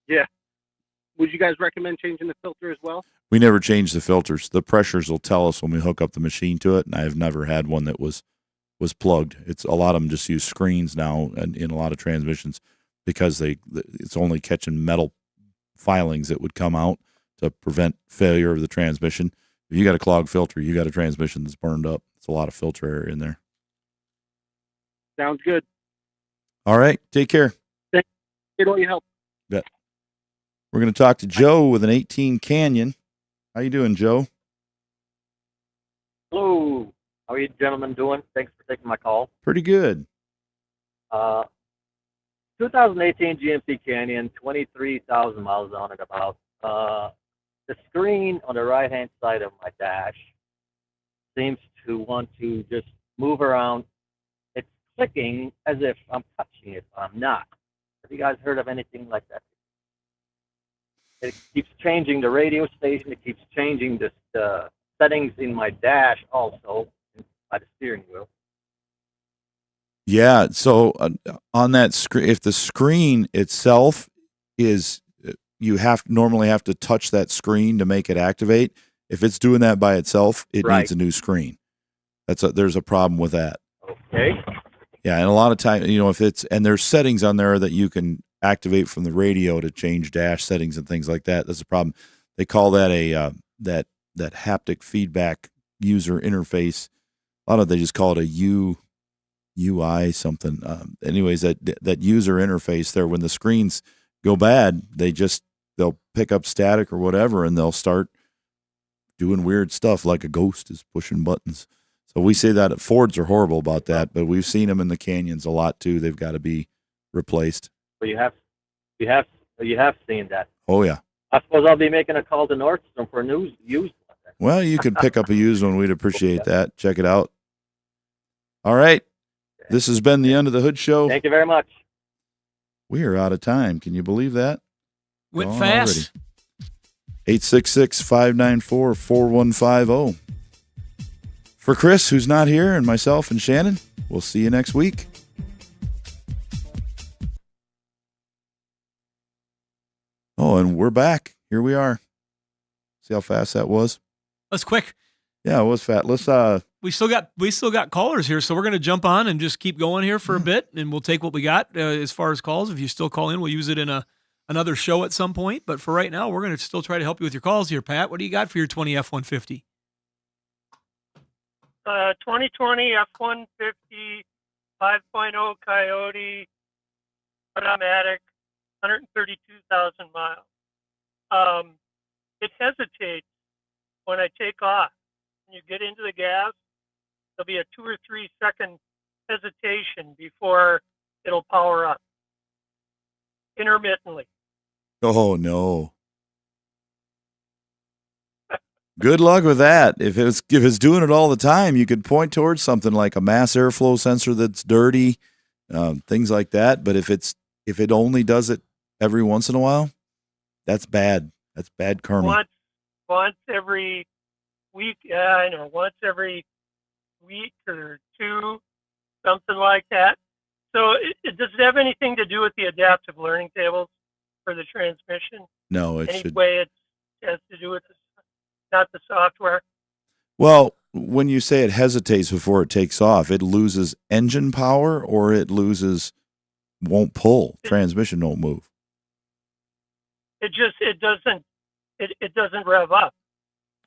Yeah. Would you guys recommend changing the filter as well? We never change the filters. The pressures will tell us when we hook up the machine to it, and I've never had one that was plugged. It's a lot of them just use screens now, and in a lot of transmissions because it's only catching metal filings that would come out to prevent failure of the transmission. If you got a clogged filter, you got a transmission that's burned up. It's a lot of filter area in there. Sounds good. All right. Take care. Thank you for all your help. Bet. We're going to talk to Joe with an 18 Canyon. How you doing, Joe? Hello. How are you gentlemen doing? Thanks for taking my call. Pretty good. 2018 GMC Canyon, 23,000 miles on it about. The screen on the right-hand side of my dash seems to want to just move around. It's clicking as if I'm touching it, but I'm not. Have you guys heard of anything like that? It keeps changing the radio station. It keeps changing the settings in my dash also by the steering wheel. Yeah. So on that screen, if the screen itself is, you normally have to touch that screen to make it activate. If it's doing that by itself, it Right. needs a new screen. There's a problem with that. Okay. Yeah, and a lot of times, and there's settings on there that you can activate from the radio to change dash settings and things like that. That's a problem. They call that that haptic feedback user interface. A lot of they just call it a UI something. Anyways, that user interface there, when the screens go bad, they'll pick up static or whatever, and they'll start doing weird stuff like a ghost is pushing buttons. So we say that Fords are horrible about that, but we've seen them in the canyons a lot too. They've got to be replaced. But you have seen that. Oh yeah. I suppose I'll be making a call to Nordstrom for used one. Well, you could pick up a used one. We'd appreciate that. Check it out. All right. This has been the Under the Hood Show. Thank you very much. We are out of time. Can you believe that? Went Gone fast. 866-594-4150. For Chris, who's not here, and myself and Shannon, we'll see you next week. Oh, and we're back. Here we are. See how fast that was? That's quick. Yeah, it was fast. Let's We still got callers here, so we're going to jump on and just keep going here for a bit, and we'll take what we got as far as calls. If you still call in, we'll use it in another show at some point. But for right now, we're going to still try to help you with your calls here, Pat. What do you got for your 20 F-150? 2020 F-150 5.0 Coyote automatic, 132,000 miles. It hesitates when I take off. When you get into the gas, there'll be a 2 or 3 second hesitation before it'll power up intermittently. Oh no. Good luck with that. If it's doing it all the time, you could point towards something like a mass airflow sensor that's dirty, things like that. But if it only does it every once in a while, that's bad. That's bad karma. Once every week, yeah, I know. Once every week or two, something like that. So, does it have anything to do with the adaptive learning tables for the transmission? No, it Any should. way it has to do with not the software? Well, when you say it hesitates before it takes off, it loses engine power or it won't pull. Transmission won't move. It doesn't rev up.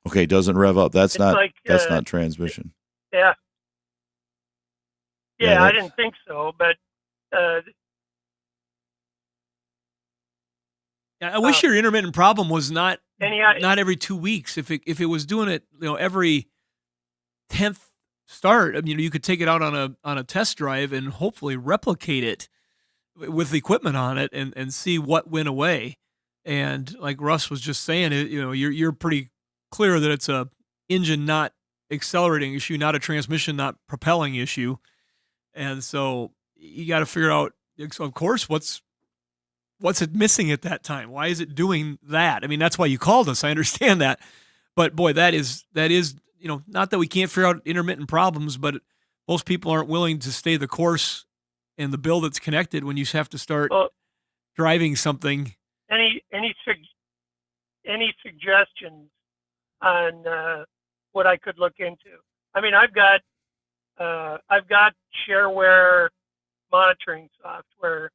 Okay, it doesn't rev up. That's It's not like, not transmission. Yeah. Yeah, Yeah, I that's- didn't think so, but I wish your intermittent problem was not not every 2 weeks. If it was doing it, every 10th start, you could take it out on a test drive and hopefully replicate it with equipment on it and see what went away. And like Russ was just saying, you're pretty clear that it's a engine not accelerating issue, not a transmission not propelling issue. And so you got to figure out, of course, what's it missing at that time? Why is it doing that? I mean, that's why you called us. I understand that. But boy, that is, not that we can't figure out intermittent problems, but most people aren't willing to stay the course and the bill that's connected when you have to start driving something. any suggestions on what I could look into? I mean, I've got shareware monitoring software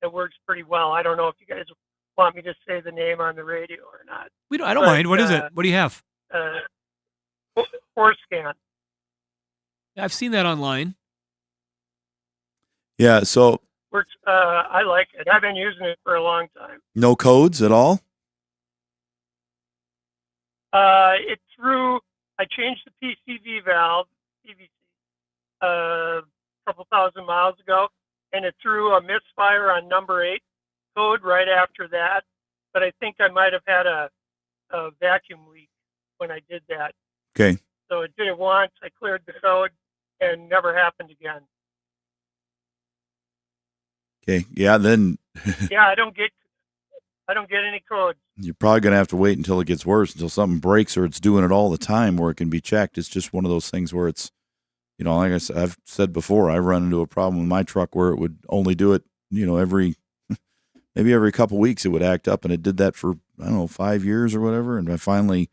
that works pretty well. I don't know if you guys want me to say the name on the radio or not. I don't mind. What is it? What do you have? Forescan. I've seen that online. Yeah, so Works. I like it. I've been using it for a long time. no codes at all? It threw. I changed the PCV valve, PVC, a couple thousand miles ago, and it threw a misfire on number 8 code right after that. But I think I might have had a vacuum leak when I did that. Okay. So it did it once. I cleared the code, and never happened again. Okay. Yeah. Then Yeah, I don't get any codes. you're probably going to have to wait until it gets worse, until something breaks or it's doing it all the time where it can be checked. It's just one of those things where it's, like I said, I've said before, I run into a problem with my truck where it would only do it, maybe every couple weeks it would act up, and it did that for, 5 years or whatever. And I finally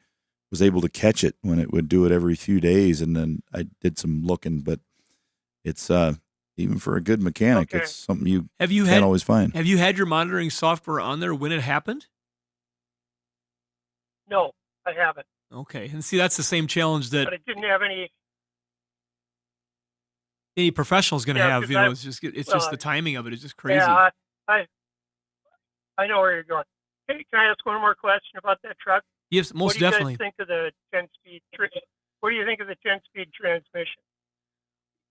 was able to catch it when it would do it every few days. And then I did some looking, but it's, even for a good mechanic, it's something you can't always find. Have you had your monitoring software on there when it happened? No, I haven't. Okay. And see, that's the same challenge that But it didn't have any. any professional is going to Yeah, have. 'cause It's just the timing of it is just crazy. Yeah, I know where you're going. Hey, can I ask one more question about that truck? Yes, most what do you definitely. guys think of the 10-speed? What do you think of the 10-speed transmission?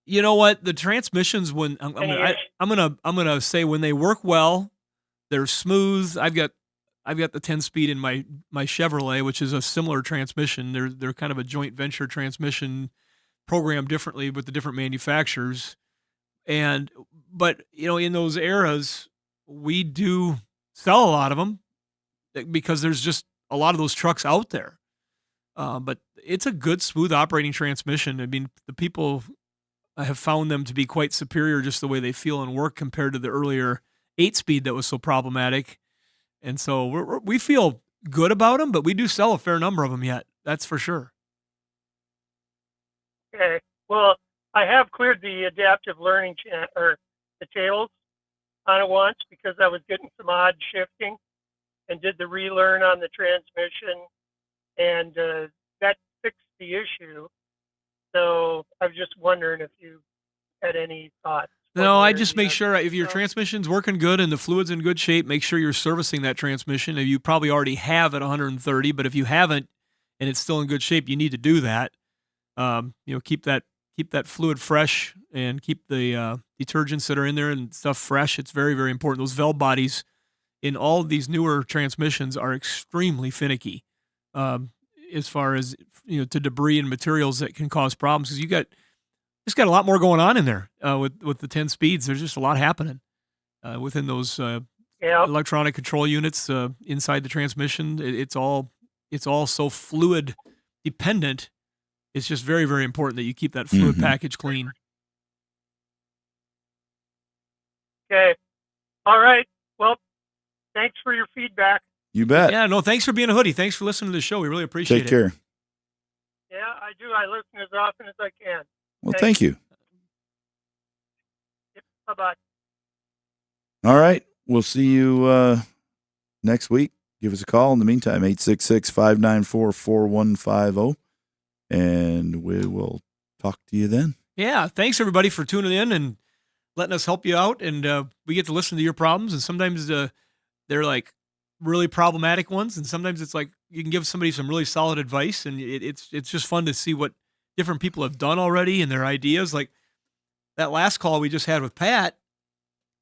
You know what? The transmissions, when I'm gonna say when they work well, they're smooth. I've got the 10-speed in my Chevrolet, which is a similar transmission. They're kind of a joint venture transmission, programmed differently with the different manufacturers. But in those eras, we do sell a lot of them because there's just a lot of those trucks out there. But it's a good, smooth operating transmission. I mean, the people have found them to be quite superior, just the way they feel and work compared to the earlier 8-speed that was so problematic. And so we feel good about them, but we do sell a fair number of them yet. That's for sure. Okay. Well, I have cleared the adaptive learning or the tails on it once because I was getting some odd shifting, and did the relearn on the transmission, and that fixed the issue. So I was just wondering if you had any thoughts. No, I just make sure if your transmission's working good and the fluid's in good shape, make sure you're servicing that transmission. You probably already have at 130, but if you haven't and it's still in good shape, you need to do that. Keep that fluid fresh and keep the detergents that are in there and stuff fresh. It's very, very important. Those valve bodies in all of these newer transmissions are extremely finicky as far as to debris and materials that can cause problems, because it's got a lot more going on in there with the 10 speeds. There's just a lot happening within those electronic control units inside the transmission. It's all so fluid dependent. It's just very, very important that you keep that fluid package clean. Okay. All right. Well, thanks for your feedback. You bet. Yeah, no, thanks for being a hoodie. Thanks for listening to the show. We really appreciate it. Take care. Yeah, I do. I listen as often as I can. Well, thank you. Yep, bye-bye. All right. We'll see you next week. Give us a call. In the meantime, 866-594-4150. And we will talk to you then. Yeah, thanks everybody for tuning in and letting us help you out. And we get to listen to your problems. And sometimes they're like really problematic ones, and sometimes it's like you can give somebody some really solid advice. And it's just fun to see what different people have done already and their ideas. Like that last call we just had with Pat.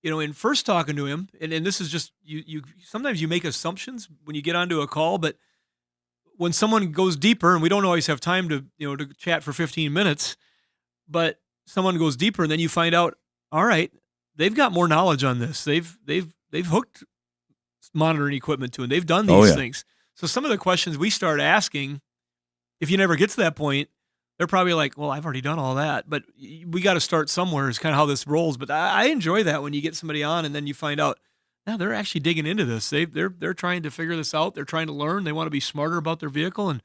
In first talking to him, and this is just you. Sometimes you make assumptions when you get onto a call, but when someone goes deeper, and we don't always have time to chat for 15 minutes, but someone goes deeper, and then you find out, all right, they've got more knowledge on this. They've hooked monitoring equipment to, and they've done these things. So some of the questions we start asking, if you never get to that point, they're probably like, well, I've already done all that, but we got to start somewhere is kind of how this rolls. But I enjoy that when you get somebody on and then you find out, now they're actually digging into this. They're trying to figure this out. They're trying to learn. They want to be smarter about their vehicle, and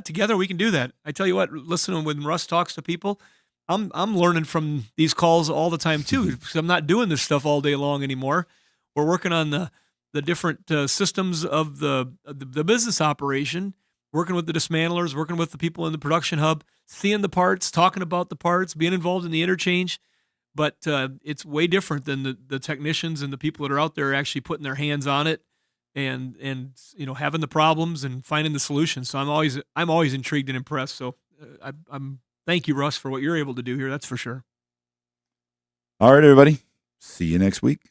together we can do that. I tell you what, listening when Russ talks to people, I'm learning from these calls all the time too, because I'm not doing this stuff all day long anymore. We're working on the different systems of the business operation, working with the dismantlers, working with the people in the production hub, seeing the parts, talking about the parts, being involved in the interchange. But it's way different than the technicians and the people that are out there actually putting their hands on it and having the problems and finding the solutions. So I'm always intrigued and impressed. So I'm thank you, Russ, for what you're able to do here. That's for sure. All right, everybody. See you next week.